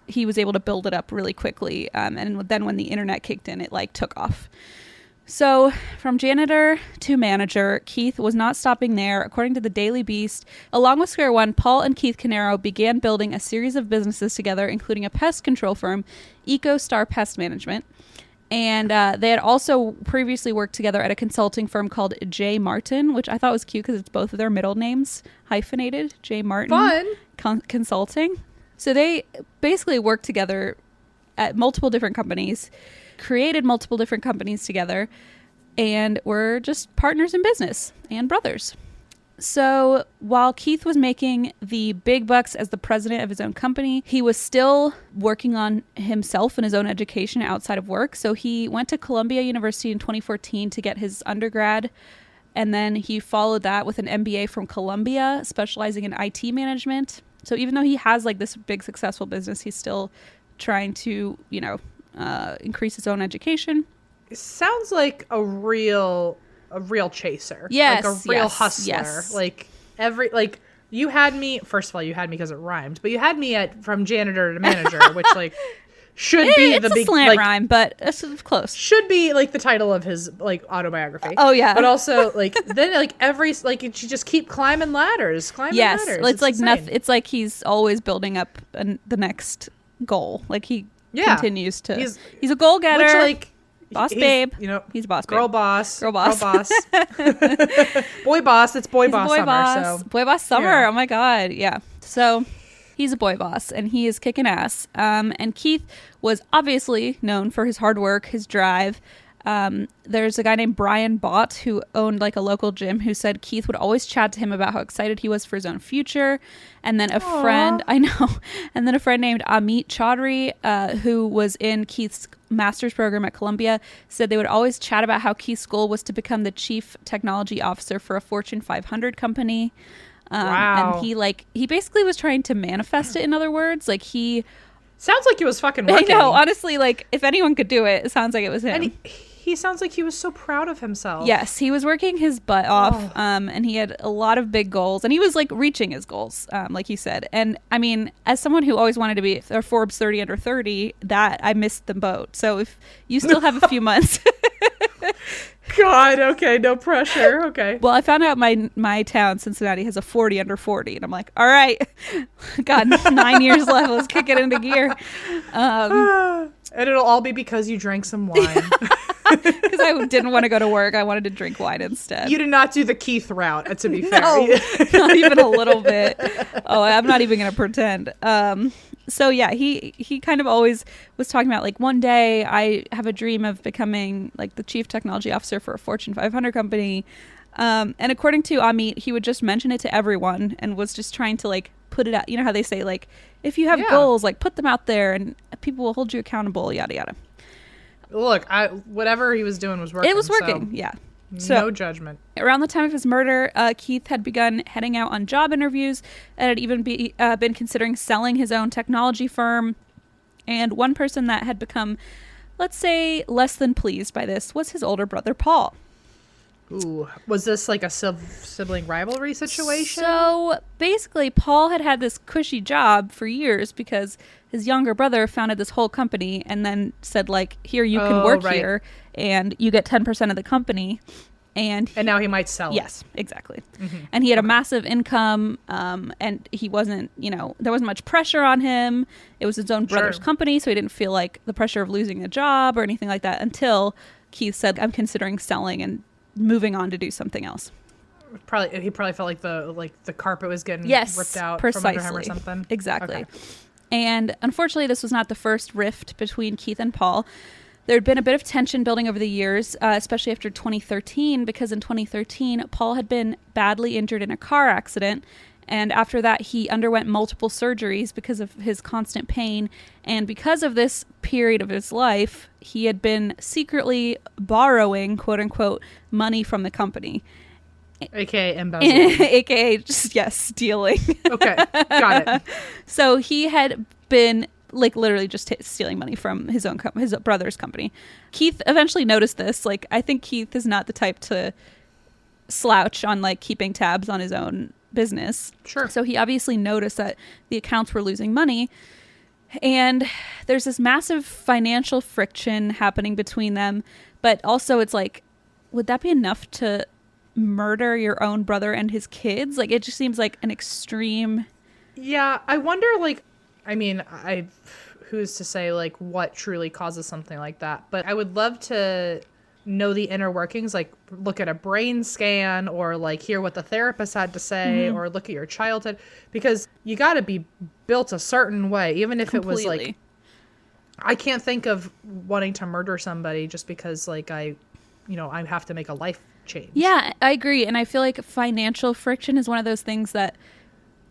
he was able to build it up really quickly. And then when the internet kicked in, it like took off. So from janitor to manager, Keith was not stopping there. According to the Daily Beast, along with Square One, Paul and Keith Canero began building a series of businesses together, including a pest control firm, EcoStar Pest Management. And they had also previously worked together at a consulting firm called J. Martin, which I thought was cute because it's both of their middle names hyphenated. J. Martin Consulting. So they basically worked together at multiple different companies, created multiple different companies together, and were just partners in business and brothers. So while Keith was making the big bucks as the president of his own company, he was still working on himself and his own education outside of work. So he went to Columbia University in 2014 to get his undergrad. And then he followed that with an MBA from Columbia, specializing in IT management. So even though he has like this big successful business, he's still trying to, increase his own education. It sounds like a real chaser. Yes. Like a real hustler. Yes. Like you had me, first of all, you had me because it rhymed, but you had me from janitor to manager, which like should be it's a slant rhyme, but it's close. Should be like the title of his like autobiography. Oh yeah. But also like then like every like you just keep climbing ladders. Yes, it's like nothing. It's like he's always building up the next goal. Like he continues to. He's a goal getter. Which like. Boss babe. You know, he's a boss babe. Girl boss. Girl boss. Boy boss. It's boy boss summer. Boss. Boy boss summer. Yeah. Oh my God. Yeah. So he's a boy boss and he is kicking ass. And Keith was obviously known for his hard work, his drive. There's a guy named Brian Bott who owned like a local gym who said Keith would always chat to him about how excited he was for his own future. And then a friend named Amit Chaudhry, who was in Keith's master's program at Columbia, said they would always chat about how Keith's goal was to become the chief technology officer for a Fortune 500 company. Wow. And he basically was trying to manifest it. In other words, like he sounds like he was fucking working. I know, honestly, like if anyone could do it, it sounds like it was him. And he sounds like he was so proud of himself. Yes, he was working his butt off, and he had a lot of big goals, and he was like reaching his goals, like he said. And I mean, as someone who always wanted to be a Forbes 30 under 30, that I missed the boat. So if you still have a few months. God, okay, no pressure. Okay. Well, I found out my town, Cincinnati, has a 40 under 40, and I'm like, all right, got 9 years left. Let's kick it into gear. And it'll all be because you drank some wine. Because I didn't want to go to work. I wanted to drink wine instead. You did not do the Keith route, to be fair. No, not even a little bit. Oh, I'm not even going to pretend. So yeah, he kind of always was talking about like, one day I have a dream of becoming like the chief technology officer for a Fortune 500 company. And according to Amit, he would just mention it to everyone and was just trying to like put it out. You know how they say like, if you have goals, like put them out there and people will hold you accountable, yada, yada. Look, whatever he was doing was working. It was working, yeah. So, no judgment. Around the time of his murder, Keith had begun heading out on job interviews and had even been considering selling his own technology firm. And one person that had become, let's say, less than pleased by this was his older brother, Paul. Ooh, was this like a sibling rivalry situation? So basically, Paul had this cushy job for years because his younger brother founded this whole company and then said like, here, you can work here and you get 10% of the company. And now he might sell it. Yes, exactly. Mm-hmm. And he had a massive income, and he wasn't, there wasn't much pressure on him. It was his own brother's company, so he didn't feel like the pressure of losing a job or anything like that until Keith said, I'm considering selling and moving on to do something else. He probably felt like the carpet was getting ripped out precisely. from under him or something. Exactly. Okay. And unfortunately, this was not the first rift between Keith and Paul. There had been a bit of tension building over the years, especially after 2013, because in 2013, Paul had been badly injured in a car accident. And after that, he underwent multiple surgeries because of his constant pain. And because of this period of his life, he had been secretly borrowing, quote unquote, money from the company. AKA embezzling. AKA just, stealing. Okay, got it. So he had been like literally just stealing money from his brother's company. Keith eventually noticed this. Like, I think Keith is not the type to slouch on like keeping tabs on his own business. Sure. So he obviously noticed that the accounts were losing money. And there's this massive financial friction happening between them. But also it's like, would that be enough to murder your own brother and his kids? Like, it just seems like an extreme. Yeah, I wonder, like, I mean, who's to say, like, what truly causes something like that? But I would love to know the inner workings, like, look at a brain scan or, like, hear what the therapist had to say or look at your childhood. Because you got to be built a certain way, even if Completely. It was, like, I can't think of wanting to murder somebody just because, like, I have to make a life change. Yeah, I agree. And I feel like financial friction is one of those things that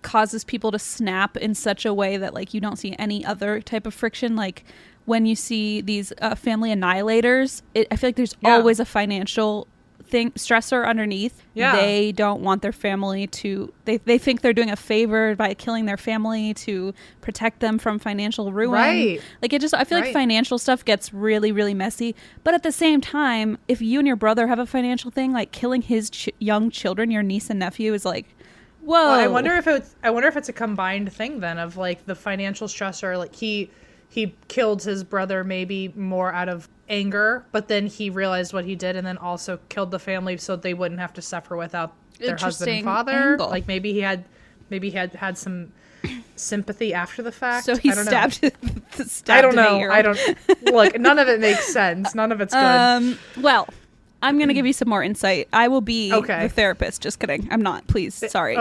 causes people to snap in such a way that like you don't see any other type of friction. Like when you see these family annihilators, I feel like there's always a financial stressor underneath. Yeah. They don't want their family to, they think they're doing a favor by killing their family to protect them from financial ruin. Right. Like I feel like financial stuff gets really, really messy. But at the same time, if you and your brother have a financial thing, like killing his young children, your niece and nephew is like, whoa. Well, I wonder if it's a combined thing then of like the financial stressor, like he he killed his brother maybe more out of anger, but then he realized what he did and then also killed the family so they wouldn't have to suffer without their husband and father. Angle. Like maybe he had some sympathy after the fact. So he stabbed I don't know. I don't look, none of it makes sense. None of it's good. Well, I'm going to give you some more insight. I will be the therapist. Just kidding. I'm not. Please. Sorry.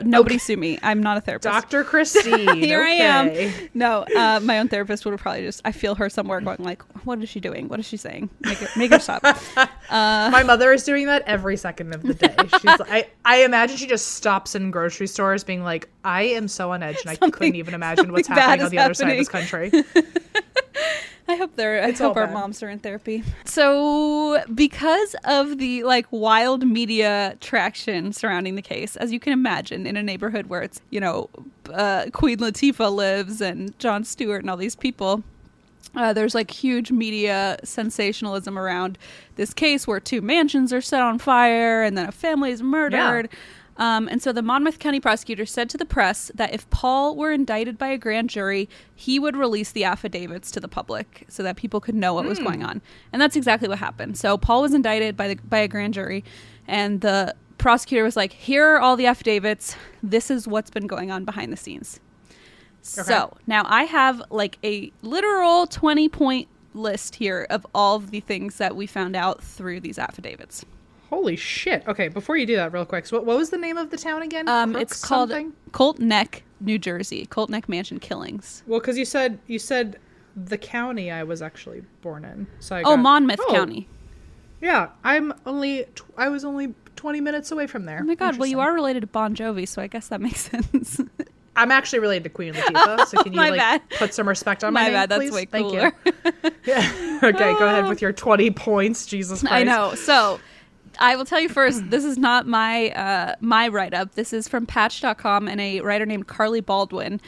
Nobody sue me. I'm not a therapist. Dr. Christine. Here I am. No, my own therapist would have probably I feel her somewhere going like, what is she doing? What is she saying? Make her stop. My mother is doing that every second of the day. She's I imagine she just stops in grocery stores being like, I am so on edge and I couldn't even imagine what's happening on the other side of this country. I hope our moms are in therapy. So because of the wild media traction surrounding the case, as you can imagine, in a neighborhood where it's, Queen Latifah lives and Jon Stewart and all these people, there's huge media sensationalism around this case where 2 mansions are set on fire and then a family is murdered. Yeah. And so the Monmouth County prosecutor said to the press that if Paul were indicted by a grand jury, he would release the affidavits to the public so that people could know what was going on. And that's exactly what happened. So Paul was indicted by a grand jury, and the prosecutor was like, here are all the affidavits. This is what's been going on behind the scenes. Okay. So now I have a literal 20-point list here of all of the things that we found out through these affidavits. Holy shit. Okay, before you do that real quick, so what was the name of the town again? It's called Colt Neck, New Jersey. Colt Neck Mansion Killings. Well, because you said the county I was actually born in. So Monmouth County. Yeah, I was only 20 minutes away from there. Oh my god, well you are related to Bon Jovi, so I guess that makes sense. I'm actually related to Queen Latifah, so can you put some respect on my name, bad, that's please? way cooler. Thank you. Yeah. Okay, go ahead with your 20 points, Jesus Christ. I know. So I will tell you first, this is not my write-up. This is from Patch.com, and a writer named Carly Baldwin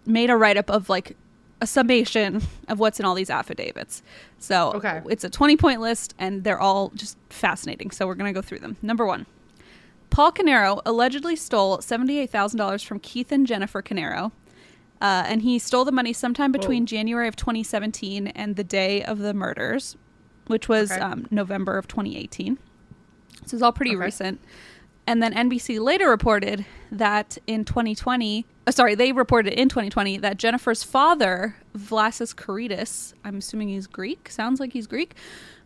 made a write-up of a summation of what's in all these affidavits. So It's a 20-point list, and they're all just fascinating. So we're going to go through them. Number 1, Paul Canero allegedly stole $78,000 from Keith and Jennifer Canero, and he stole the money sometime between January of 2017 and the day of the murders, which was November of 2018. This is all pretty recent. And then NBC later reported that in 2020, that Jennifer's father, Vlasis Karidis, I'm assuming he's Greek. Sounds like he's Greek.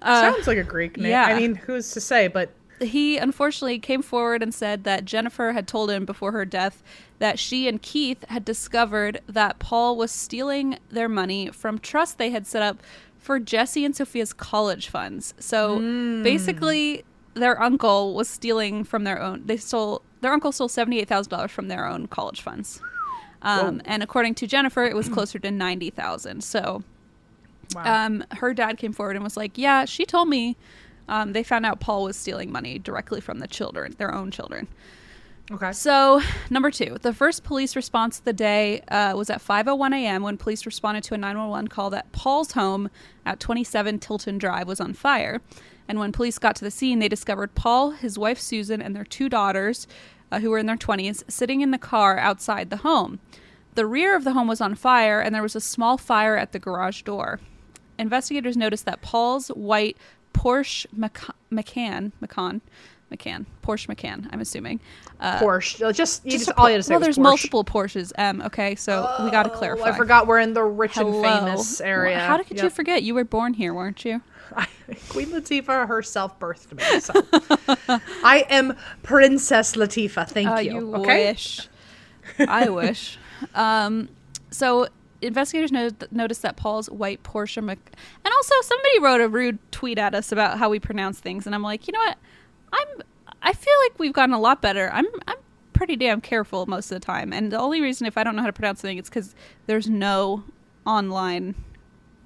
Sounds like a Greek name. Yeah. I mean, who's to say, but he unfortunately came forward and said that Jennifer had told him before her death that she and Keith had discovered that Paul was stealing their money from trusts they had set up for Jesse and Sophia's college funds. So basically, their uncle was stealing from their own. Their uncle stole $78,000 from their own college funds. And according to Jennifer, it was closer to $90,000. So her dad came forward and was like, yeah, she told me they found out Paul was stealing money directly from the children, their own children. Okay. So, number 2, the first police response of the day was at 5:01 a.m. when police responded to a 911 call that Paul's home at 27 Tilton Drive was on fire. And when police got to the scene, they discovered Paul, his wife Susan, and their 2 daughters, who were in their 20s, sitting in the car outside the home. The rear of the home was on fire, and there was a small fire at the garage door. Investigators noticed that Paul's white Porsche Macan, I'm assuming. Porsche. All you had to say well, was there's Porsche. Multiple Porsches. Okay, so we got to clarify. I forgot we're in the rich and famous area. Well, how could you forget? You were born here, weren't you? Queen Latifah herself birthed me, so I am Princess Latifah. Thank you. You wish. I wish. So investigators noticed that Paul's white Porsche and also somebody wrote a rude tweet at us about how we pronounce things, and I'm like, you know what? I feel like we've gotten a lot better. I'm pretty damn careful most of the time, and the only reason if I don't know how to pronounce something, it's because there's no online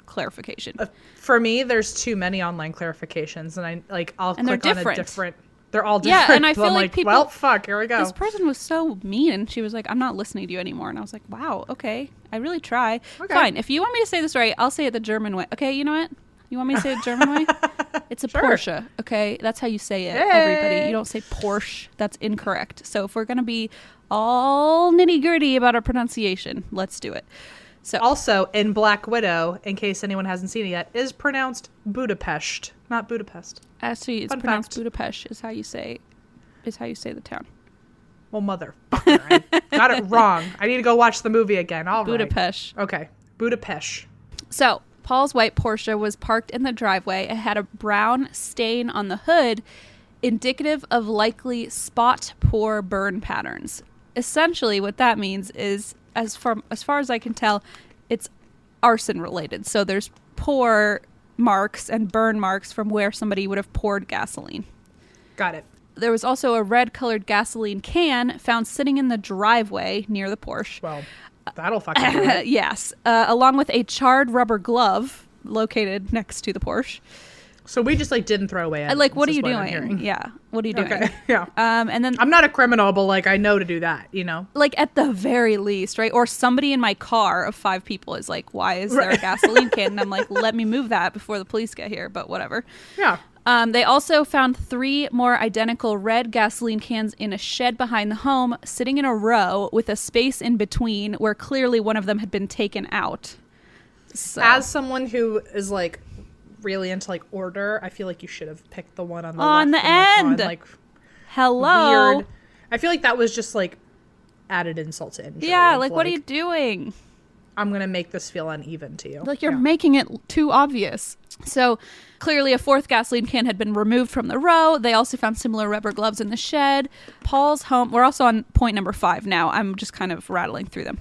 clarification. For me, there's too many online clarifications, and I'll click on a different. They're all different. Yeah, and I feel like people. Well, fuck. Here we go. This person was so mean, and she was like, "I'm not listening to you anymore." And I was like, "Wow, okay, I really try. Okay. Fine. If you want me to say this right, I'll say it the German way. Okay, you know what? You want me to say it the German way? It's a Porsche. Okay, that's how you say it. Hey. Everybody, you don't say Porsche. That's incorrect. So if we're gonna be all nitty gritty about our pronunciation, let's do it." So also in Black Widow, in case anyone hasn't seen it yet, is pronounced Budapest, not Budapest. actually, it's Fun pronounced fact. Budapest. Is how you say the town. Well, motherfucker, I got it wrong. I need to go watch the movie again. All right. Budapest. Okay, Budapest. So Paul's white Porsche was parked in the driveway. It had a brown stain on the hood, indicative of likely spot pour burn patterns. Essentially, what that means is, as far as I can tell, it's arson related. So there's pour marks and burn marks from where somebody would have poured gasoline. Got it. There was also a red-colored gasoline can found sitting in the driveway near the Porsche. Well, that'll fucking do it. Yes, along with a charred rubber glove located next to the Porsche. So we just didn't throw away evidence. Like, what are you I'm doing? hearing. Yeah, what are you doing? Okay, yeah. And then, I'm not a criminal, but I know to do that, like, at the very least, right? Or somebody in my car of 5 people is like, why is there a gasoline can? And I'm like, let me move that before the police get here, but whatever. Yeah. They also found 3 more identical red gasoline cans in a shed behind the home, sitting in a row with a space in between where clearly one of them had been taken out. So. As someone who is really into order, I feel like you should have picked the one on the on left the and, end. Hello. Weird. I feel like that was just added insult to injury. Yeah, what are you doing? I'm gonna make this feel uneven to you. You're making it too obvious. So clearly a 4th gasoline can had been removed from the row. They also found similar rubber gloves in the shed. Paul's home, we're also on point number 5 now. I'm just kind of rattling through them.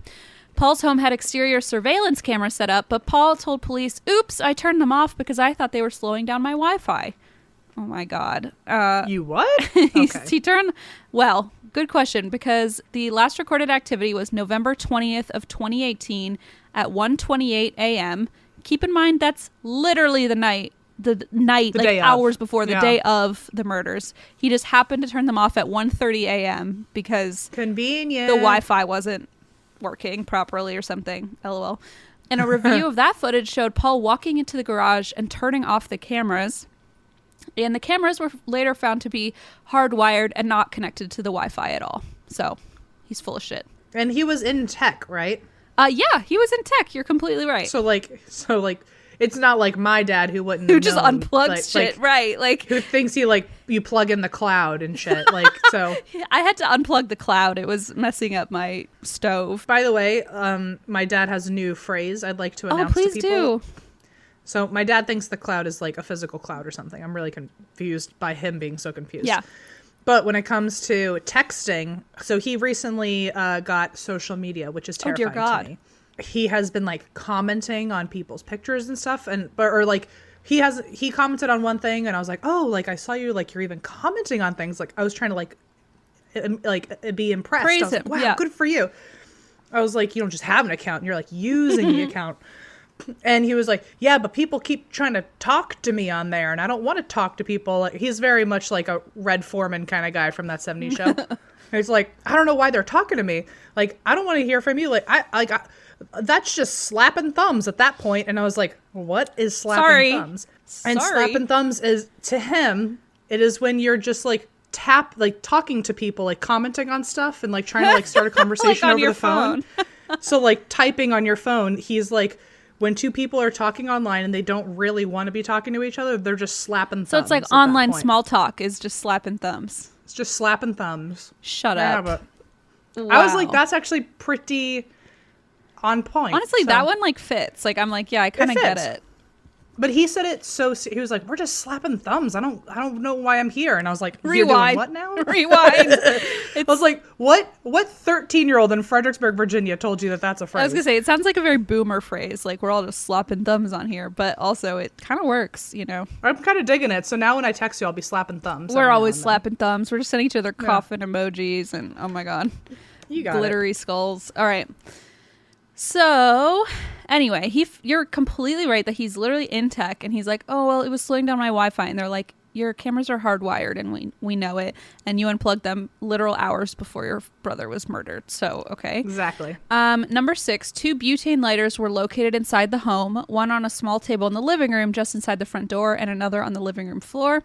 Paul's home had exterior surveillance cameras set up, but Paul told police, oops, I turned them off because I thought they were slowing down my Wi-Fi. Oh my God. You what? Okay. He turned, well, good question, because the last recorded activity was November 20th of 2018 at 1:28 a.m. Keep in mind, that's literally the night, hours before the day of the murders. He just happened to turn them off at 1:30 a.m. because convenient. the Wi-Fi wasn't working properly or something. LOL. And a review of that footage showed Paul walking into the garage and turning off the cameras. And the cameras were later found to be hardwired and not connected to the Wi-Fi at all. So he's full of shit. And he was in tech, right? Yeah, he was in tech. You're completely right. So it's not like my dad who wouldn't Who have just known, unplugs shit, right? Who thinks he you plug in the cloud and shit. So I had to unplug the cloud. It was messing up my stove. By the way, my dad has a new phrase I'd like to announce to people. Oh, please do. So my dad thinks the cloud is a physical cloud or something. I'm really confused by him being so confused. Yeah. But when it comes to texting, so he recently got social media, which is terrifying to me. He has been commenting on people's pictures and stuff, he commented on one thing, and I was like, oh, I saw you, you're even commenting on things. I was trying to be impressed. Praise I was him. Wow, yeah. Good for you. I was like, you don't just have an account, you're using the account. And he was like, yeah, but people keep trying to talk to me on there, and I don't want to talk to people. He's very much like a Red Foreman kind of guy from that 70s show. He's like, I don't know why they're talking to me. I don't want to hear from you. That's just slapping thumbs at that point. And I was like, what is slapping thumbs? And slapping thumbs is, to him, it is when you're just talking to people, commenting on stuff and trying to start a conversation over the phone. So typing on your phone, he's when 2 people are talking online and they don't really want to be talking to each other, they're just slapping thumbs. So it's online small talk is just slapping thumbs. It's just slapping thumbs. Shut yeah, up. But wow. I was like, that's actually pretty on point. Honestly, that one fits. I'm like, yeah, I kind of get it. But he said it he was like, we're just slapping thumbs. I don't know why I'm here. And I was like, rewind. You're doing what now? Rewind. I was like, what 13-year-old in Fredericksburg, Virginia told you that's a phrase? I was gonna say, it sounds like a very boomer phrase. We're all just slapping thumbs on here, but also it kind of works, I'm kind of digging it. So now when I text you, I'll be slapping thumbs. We're always slapping thumbs. We're just sending each other coffin emojis and oh my God. You got glittery skulls. All right. So anyway, you're completely right that he's literally in tech and he's like, oh, well, it was slowing down my Wi-Fi. And they're like, your cameras are hardwired and we know it. And you unplugged them literal hours before your brother was murdered. So, okay. Exactly. Number 6, 2 butane lighters were located inside the home, one on a small table in the living room just inside the front door and another on the living room floor.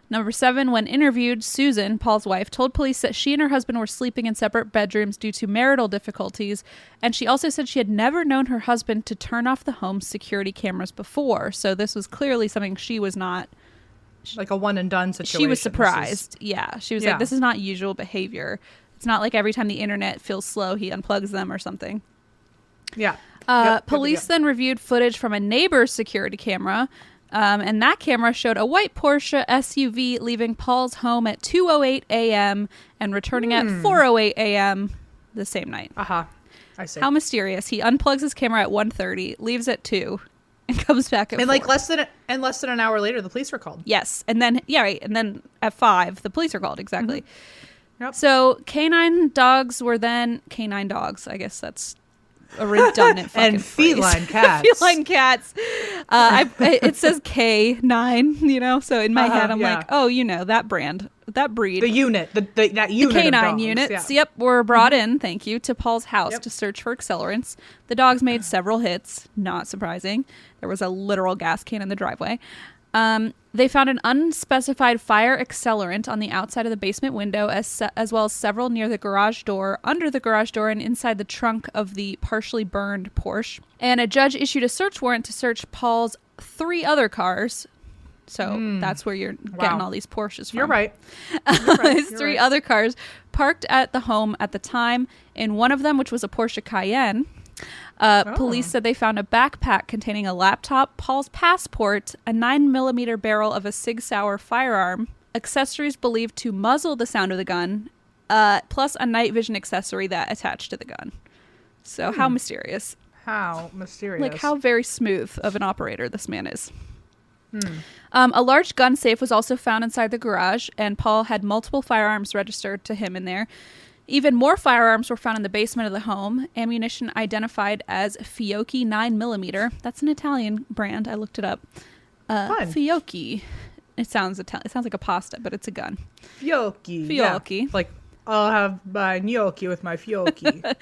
Number 7, when interviewed, Susan, Paul's wife, told police that she and her husband were sleeping in separate bedrooms due to marital difficulties, and she also said she had never known her husband to turn off the home's security cameras before, so this was clearly something she was not... Like a one and done situation. She was surprised. Yeah. She was like, this is not usual behavior. It's not like every time the internet feels slow, he unplugs them or something. Yeah. Police then reviewed footage from a neighbor's security camera, and that camera showed a white Porsche SUV leaving Paul's home at 2:08 a.m. and returning at 4:08 a.m. the same night. I see. How mysterious. He unplugs his camera at 1:30, leaves at 2, and comes back at 4. And like less than an hour later, the police were called. Yes. And then, and then at 5, the police are called. Exactly. Mm-hmm. Yep. So canine dogs, I guess that's a redundant fucking and feline cats. Feline cats. It says K9, so in my head I'm like, oh, that brand, that breed. The unit, that unit. The canine of dogs, units, were brought in, thank you, to Paul's house to search for accelerants. The dogs made several hits, not surprising. There was a literal gas can in the driveway. They found an unspecified fire accelerant on the outside of the basement window, as well as several near the garage door, under the garage door, and inside the trunk of the partially burned Porsche. And a judge issued a search warrant to search Paul's 3 other cars. So that's where you're getting all these Porsches from. You're right. His 3 other cars parked at the home at the time. In one of them, which was a Porsche Cayenne, police said they found a backpack containing a laptop, Paul's passport, a 9mm barrel of a Sig Sauer firearm, accessories believed to muzzle the sound of the gun, plus a night vision accessory that attached to the gun. So how mysterious. How mysterious. Like how very smooth of an operator this man is. A large gun safe was also found inside the garage, and Paul had multiple firearms registered to him in there. Even more firearms were found in the basement of the home. Ammunition identified as Fiocchi 9mm. That's an Italian brand. I looked it up. Fiocchi. It sounds like a pasta, but it's a gun. Fiocchi. Yeah. Like, I'll have my gnocchi with my Fiocchi.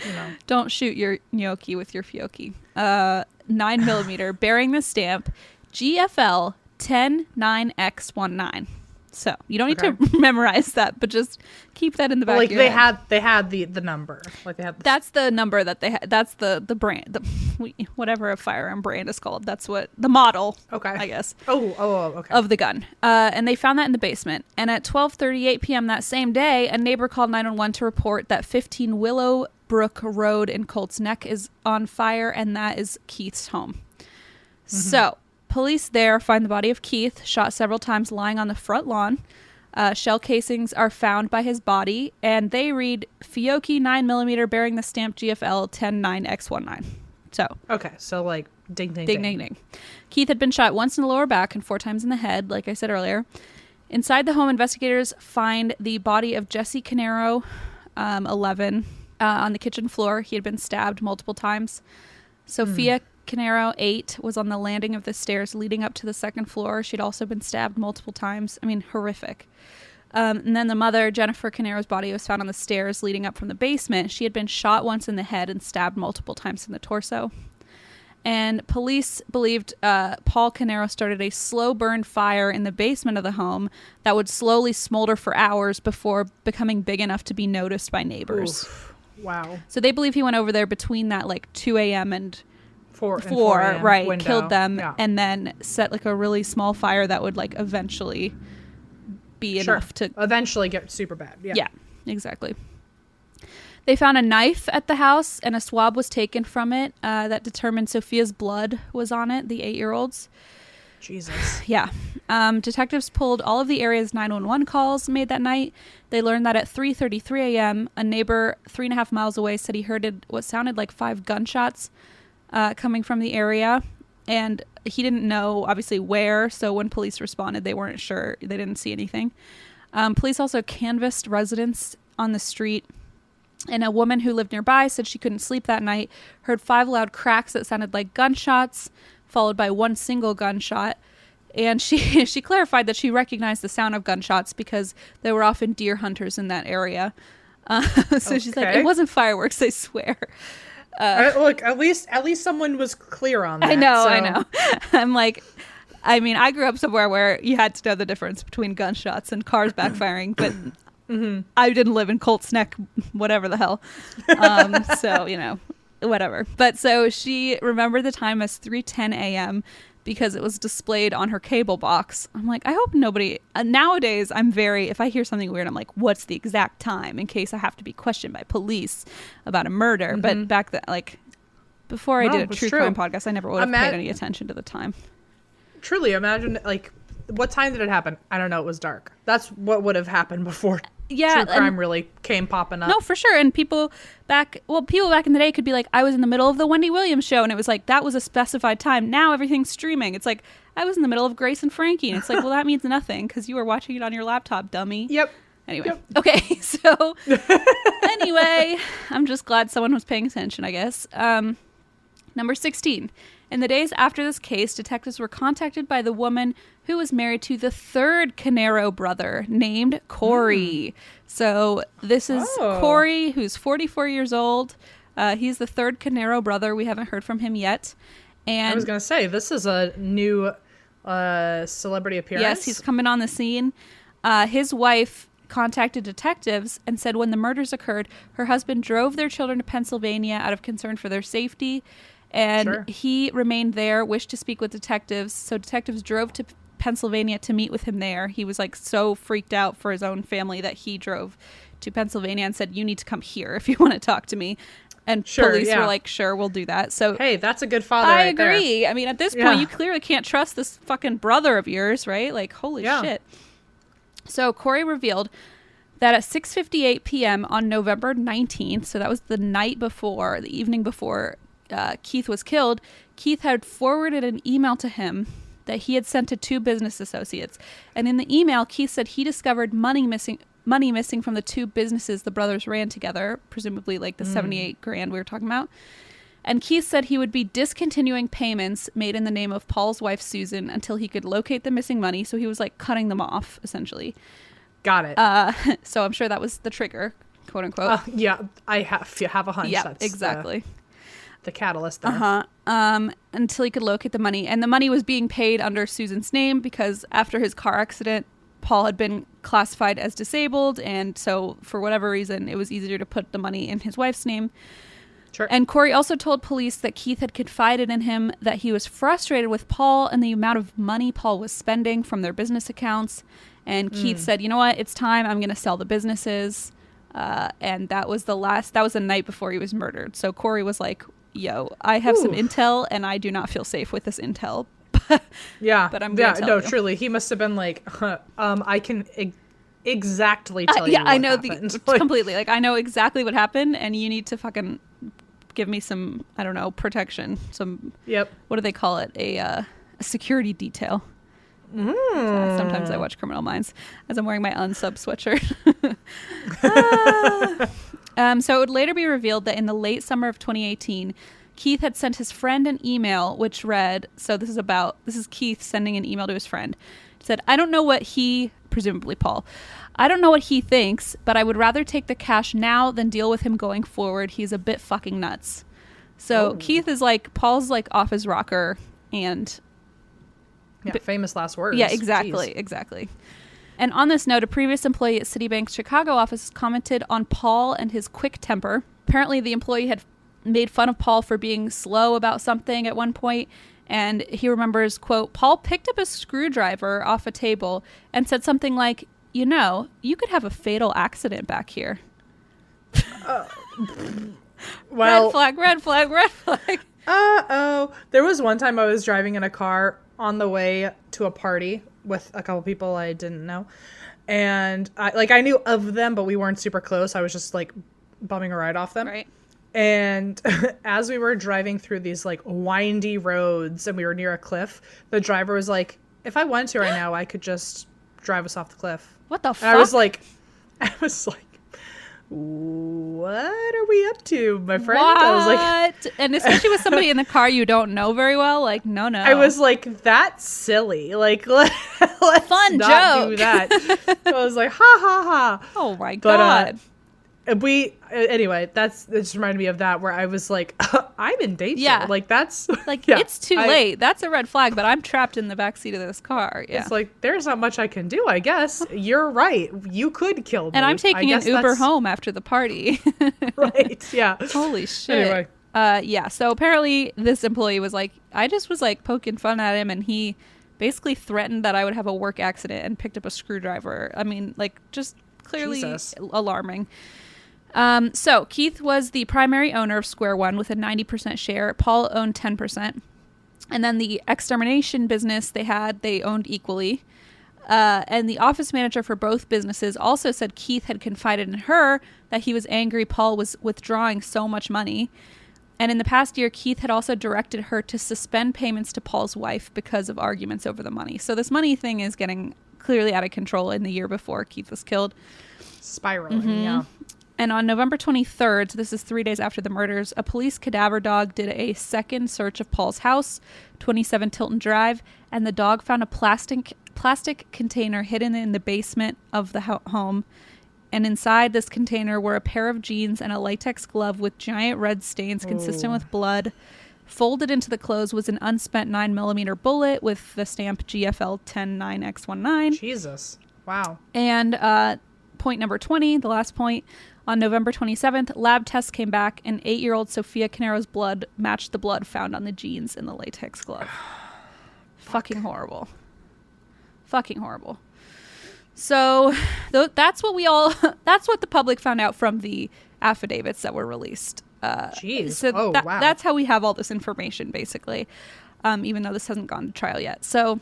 Don't shoot your gnocchi with your Fiocchi. 9mm, bearing the stamp GFL 109X19. So you don't need to memorize that, but just keep that in the back of your head. They had the number. Like they had. That's the number that they had. That's the brand, whatever a firearm brand is called. That's what the model. Okay. I guess. Okay. Of the gun, and they found that in the basement. And at 12:38 p.m. that same day, a neighbor called 911 to report that 15 Willowbrook Road in Colts Neck is on fire, and that is Keith's home. So. Police there find the body of Keith, shot several times, lying on the front lawn. Shell casings are found by his body, and they read Fiocchi 9mm bearing the stamp GFL 109X19. So like ding. Keith had been shot once in the lower back and 4 times in the head, like I said earlier. Inside the home, investigators find the body of Jesse Canero, 11, on the kitchen floor. He had been stabbed multiple times. Sophia Canero, 8, was on the landing of the stairs leading up to the second floor. She'd also been stabbed multiple times. I mean, horrific. And then the mother, Jennifer Canero's body, was found on the stairs leading up from the basement. She had been shot once in the head and stabbed multiple times in the torso. And police believed Paul Canero started a slow burn fire in the basement of the home that would slowly smolder for hours before becoming big enough to be noticed by neighbors. Oof. Wow. So they believe he went over there between that like 2 a.m. and 4 right, window. Killed them, and then set like a really small fire that would like eventually be enough to eventually get super bad. Yeah, exactly. They found a knife at the house, and a swab was taken from it that determined Sophia's blood was on it, the 8-year-old's. Jesus. Yeah. Detectives pulled all of the area's 911 calls made that night. They learned that at 3:33 a.m., a neighbor 3.5 miles away said he heard what sounded like 5 gunshots coming from the area, and he didn't know obviously where, so when police responded they weren't sure. They didn't see anything. Police also canvassed residents on the street, and a woman who lived nearby said she couldn't sleep that night, heard 5 loud cracks that sounded like gunshots, followed by 1 single gunshot. And she clarified that she recognized the sound of gunshots because there were often deer hunters in that area. So she's like, it wasn't fireworks, I swear. Look, at least someone was clear on that. I know. I'm like, I mean, I grew up somewhere where you had to know the difference between gunshots and cars backfiring, but I didn't live in Colts Neck, whatever the hell. So, you know, whatever. But so she remembered the time as 3:10 a.m. because it was displayed on her cable box. I'm like, I hope nobody... nowadays, I'm very... If I hear something weird, I'm like, what's the exact time? In case I have to be questioned by police about a murder. But back then, like... Before I did a true crime podcast, I never would have paid any attention to the time. Truly, imagine, like, what time did it happen? I don't know. It was dark. That's what would have happened before true crime really came popping up. No, for sure. And people back in the day could be like, I was in the middle of the Wendy Williams show, and it was like, that was a specified time. Now everything's streaming. It's like, I was in the middle of Grace and Frankie, and it's like, well, that means nothing because you were watching it on your laptop, dummy. Yep. Anyway. Yep. Okay, so anyway, I'm just glad someone was paying attention, I guess. Number 16. In the days after this case, detectives were contacted by the woman who was married to the third Canero brother named Corey. So this is Corey, who's 44 years old. He's the third Canero brother. We haven't heard from him yet. And I was going to say, this is a new celebrity appearance. Yes, he's coming on the scene. His wife contacted detectives and said when the murders occurred, her husband drove their children to Pennsylvania out of concern for their safety. And he remained there, wished to speak with detectives. So detectives drove to Pennsylvania to meet with him there. He was like so freaked out for his own family that he drove to Pennsylvania and said, you need to come here if you want to talk to me. And police were like, sure, we'll do that. So hey, that's a good father. I agree. I mean, at this point, you clearly can't trust this fucking brother of yours, right? Like, holy shit. So Corey revealed that at 6:58 p.m. on November 19th, so that was the night before, the evening before Keith was killed, Keith had forwarded an email to him that he had sent to two business associates. And in the email, Keith said he discovered money missing from the two businesses the brothers ran together, presumably like the 78 grand we were talking about. And Keith said he would be discontinuing payments made in the name of Paul's wife, Susan, until he could locate the missing money. So he was like cutting them off, essentially. Got it. So I'm sure that was the trigger, quote unquote. Yeah, I have a hunch. Yeah, that's exactly. The catalyst there. Until he could locate the money. And the money was being paid under Susan's name because after his car accident, Paul had been classified as disabled. And so for whatever reason, it was easier to put the money in his wife's name. Sure. And Corey also told police that Keith had confided in him that he was frustrated with Paul and the amount of money Paul was spending from their business accounts. And Keith said, you know what, it's time. I'm going to sell the businesses. And that was the night before he was murdered. So Corey was like, yo, I have some intel and I do not feel safe with this intel. Yeah. But I'm going to tell you. Truly. He must have been like, I can exactly tell you what I know happened. Completely. Like, I know exactly what happened and you need to fucking give me some, I don't know, protection. Some, what do they call it? A security detail. Sometimes I watch Criminal Minds as I'm wearing my unsub sweatshirt. So it would later be revealed that in the late summer of 2018, Keith had sent his friend an email which read, so this is Keith sending an email to his friend. It said, I don't know what presumably Paul, I don't know what he thinks, but I would rather take the cash now than deal with him going forward. He's a bit fucking nuts. So Keith is like, Paul's like off his rocker and... Yeah, famous last words. Yeah, exactly. And on this note, a previous employee at Citibank's Chicago office commented on Paul and his quick temper. Apparently, the employee had made fun of Paul for being slow about something at one point, and he remembers, quote, Paul picked up a screwdriver off a table and said something like, you know, you could have a fatal accident back here. Well, red flag. There was one time I was driving in a car on the way to a party with a couple people I didn't know. And I knew of them, but we weren't super close. I was just like bumming a ride off them. Right. And as we were driving through these like windy roads and we were near a cliff, the driver was like, if I wanted to right now, I could just drive us off the cliff. What the fuck? And I was like, what are we up to, my friend? What? I was like, and especially with somebody in the car you don't know very well, like, no. I was like, that's silly. Like, let's fun not joke. do that. So I was like, ha ha ha. Oh my God. Anyway, that just reminded me of that, where I was like, I'm in danger. Yeah. Like, that's Like, it's too late. That's a red flag, but I'm trapped in the backseat of this car. Yeah. It's like, there's not much I can do, I guess. You're right. You could kill me. And I'm taking an Uber home after the party. Right. Yeah. Holy shit. Anyway. Yeah. So apparently this employee was like, I just was like poking fun at him, and he basically threatened that I would have a work accident and picked up a screwdriver. I mean, like, just clearly alarming. So Keith was the primary owner of Square One with a 90% share. Paul owned 10%. And then the extermination business they owned equally. And the office manager for both businesses also said Keith had confided in her that he was angry Paul was withdrawing so much money. And in the past year, Keith had also directed her to suspend payments to Paul's wife because of arguments over the money. So this money thing is getting clearly out of control in the year before Keith was killed. Spiraling, yeah. And on November 23rd, so this is 3 days after the murders, a police cadaver dog did a second search of Paul's house, 27 Tilton Drive, and the dog found a plastic container hidden in the basement of the home. And inside this container were a pair of jeans and a latex glove with giant red stains consistent with blood. Folded into the clothes was an unspent 9mm bullet with the stamp GFL 109X19. Jesus. Wow. And point number 20, the last point. On November 27th, lab tests came back, and 8-year-old Sophia Canero's blood matched the blood found on the jeans and the latex glove. Fucking horrible. Fucking horrible. So that's what that's what the public found out from the affidavits that were released. Jeez. So wow. That's how we have all this information, basically, even though this hasn't gone to trial yet. So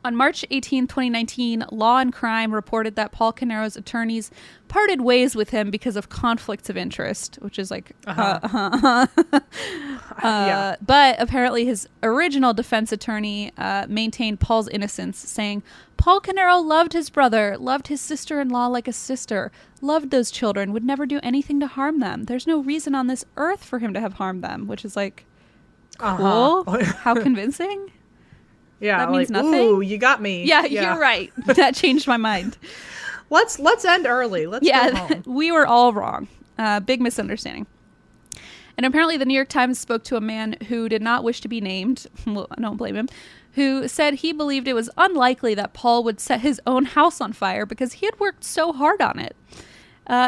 on March 18, 2019, Law and Crime reported that Paul Canero's attorneys parted ways with him because of conflicts of interest, which is like, Yeah. But apparently his original defense attorney maintained Paul's innocence, saying, Paul Canero loved his brother, loved his sister-in-law like a sister, loved those children, would never do anything to harm them. There's no reason on this earth for him to have harmed them, which is like, cool. How convincing. Yeah, that means like, nothing. Ooh, you got me. Yeah, you're right. That changed my mind. Let's end early. Let's go home. We were all wrong. Big misunderstanding. And apparently the New York Times spoke to a man who did not wish to be named. Well, I don't blame him. Who said he believed it was unlikely that Paul would set his own house on fire because he had worked so hard on it.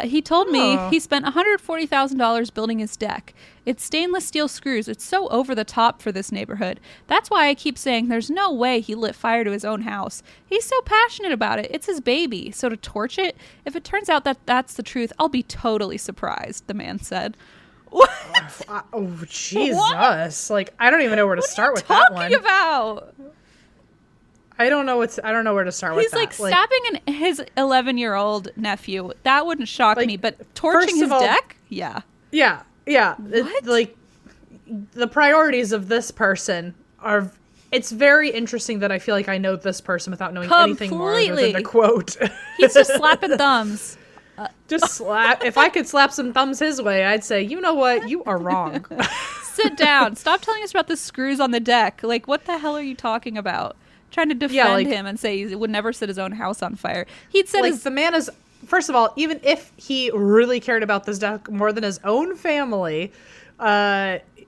He told me he spent $140,000 building his deck. It's stainless steel screws. It's so over the top for this neighborhood. That's why I keep saying there's no way he lit fire to his own house. He's so passionate about it. It's his baby. So to torch it, if it turns out that that's the truth, I'll be totally surprised, the man said. What? Oh, Jesus. What? Like, I don't even know where to start with that one. What are you talking about? I don't know where to start with that. He's like stabbing his 11-year-old nephew. That wouldn't shock me, but torching his deck? Yeah. Yeah. Yeah. What? Like, the priorities of this person are... It's very interesting that I feel like I know this person without knowing anything more other than the quote. He's just slapping thumbs. Just slap. If I could slap some thumbs his way, I'd say, you know what? You are wrong. Sit down. Stop telling us about the screws on the deck. Like, what the hell are you talking about? Trying to defend him and say he would never set his own house on fire. He'd said the man is, first of all, even if he really cared about this deck more than his own family,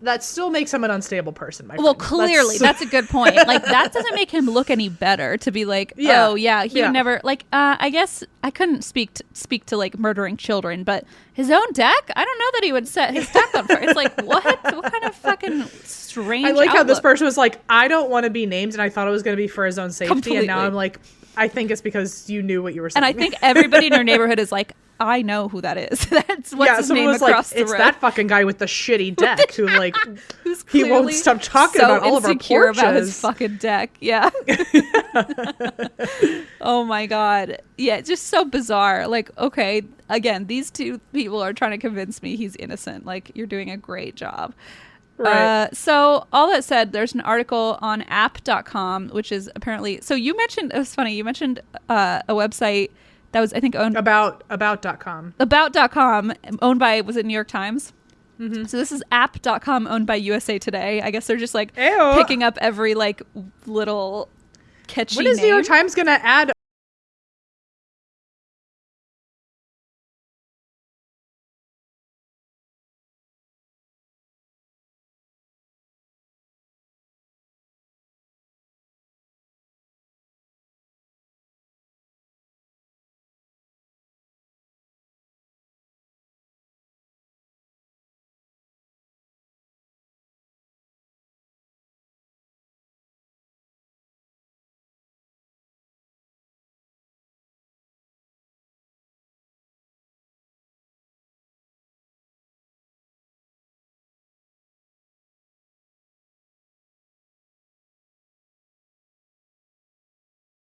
that still makes him an unstable person, my friend. Well, clearly, that's a good point. Like, that doesn't make him look any better to be like, he would never, like, I guess I couldn't speak to like murdering children, but his own deck? I don't know that he would set his deck on fire. It's like, what? What kind of fucking strange I like outlook? how this person was like, I don't want to be named, and I thought it was going to be for his own safety, Completely. And now I'm like, I think it's because you knew what you were saying. And I think everybody in our neighborhood is like, I know who that is. That's what's his name across the road. It's that fucking guy with the shitty deck who like he won't stop talking about all of our porches. About his fucking deck. Yeah. Oh my god. Yeah, it's just so bizarre. Like, okay, again, these two people are trying to convince me he's innocent. Like, you're doing a great job. Right. So all that said, there's an article on app.com, which is apparently, so you mentioned, it was funny, you mentioned a website that was, I think, owned about.com. About.com, owned by, was it New York Times? Mm-hmm. So this is app.com, owned by USA Today. I guess they're just like Ew. picking up every like little catchy When is name. New York Times gonna add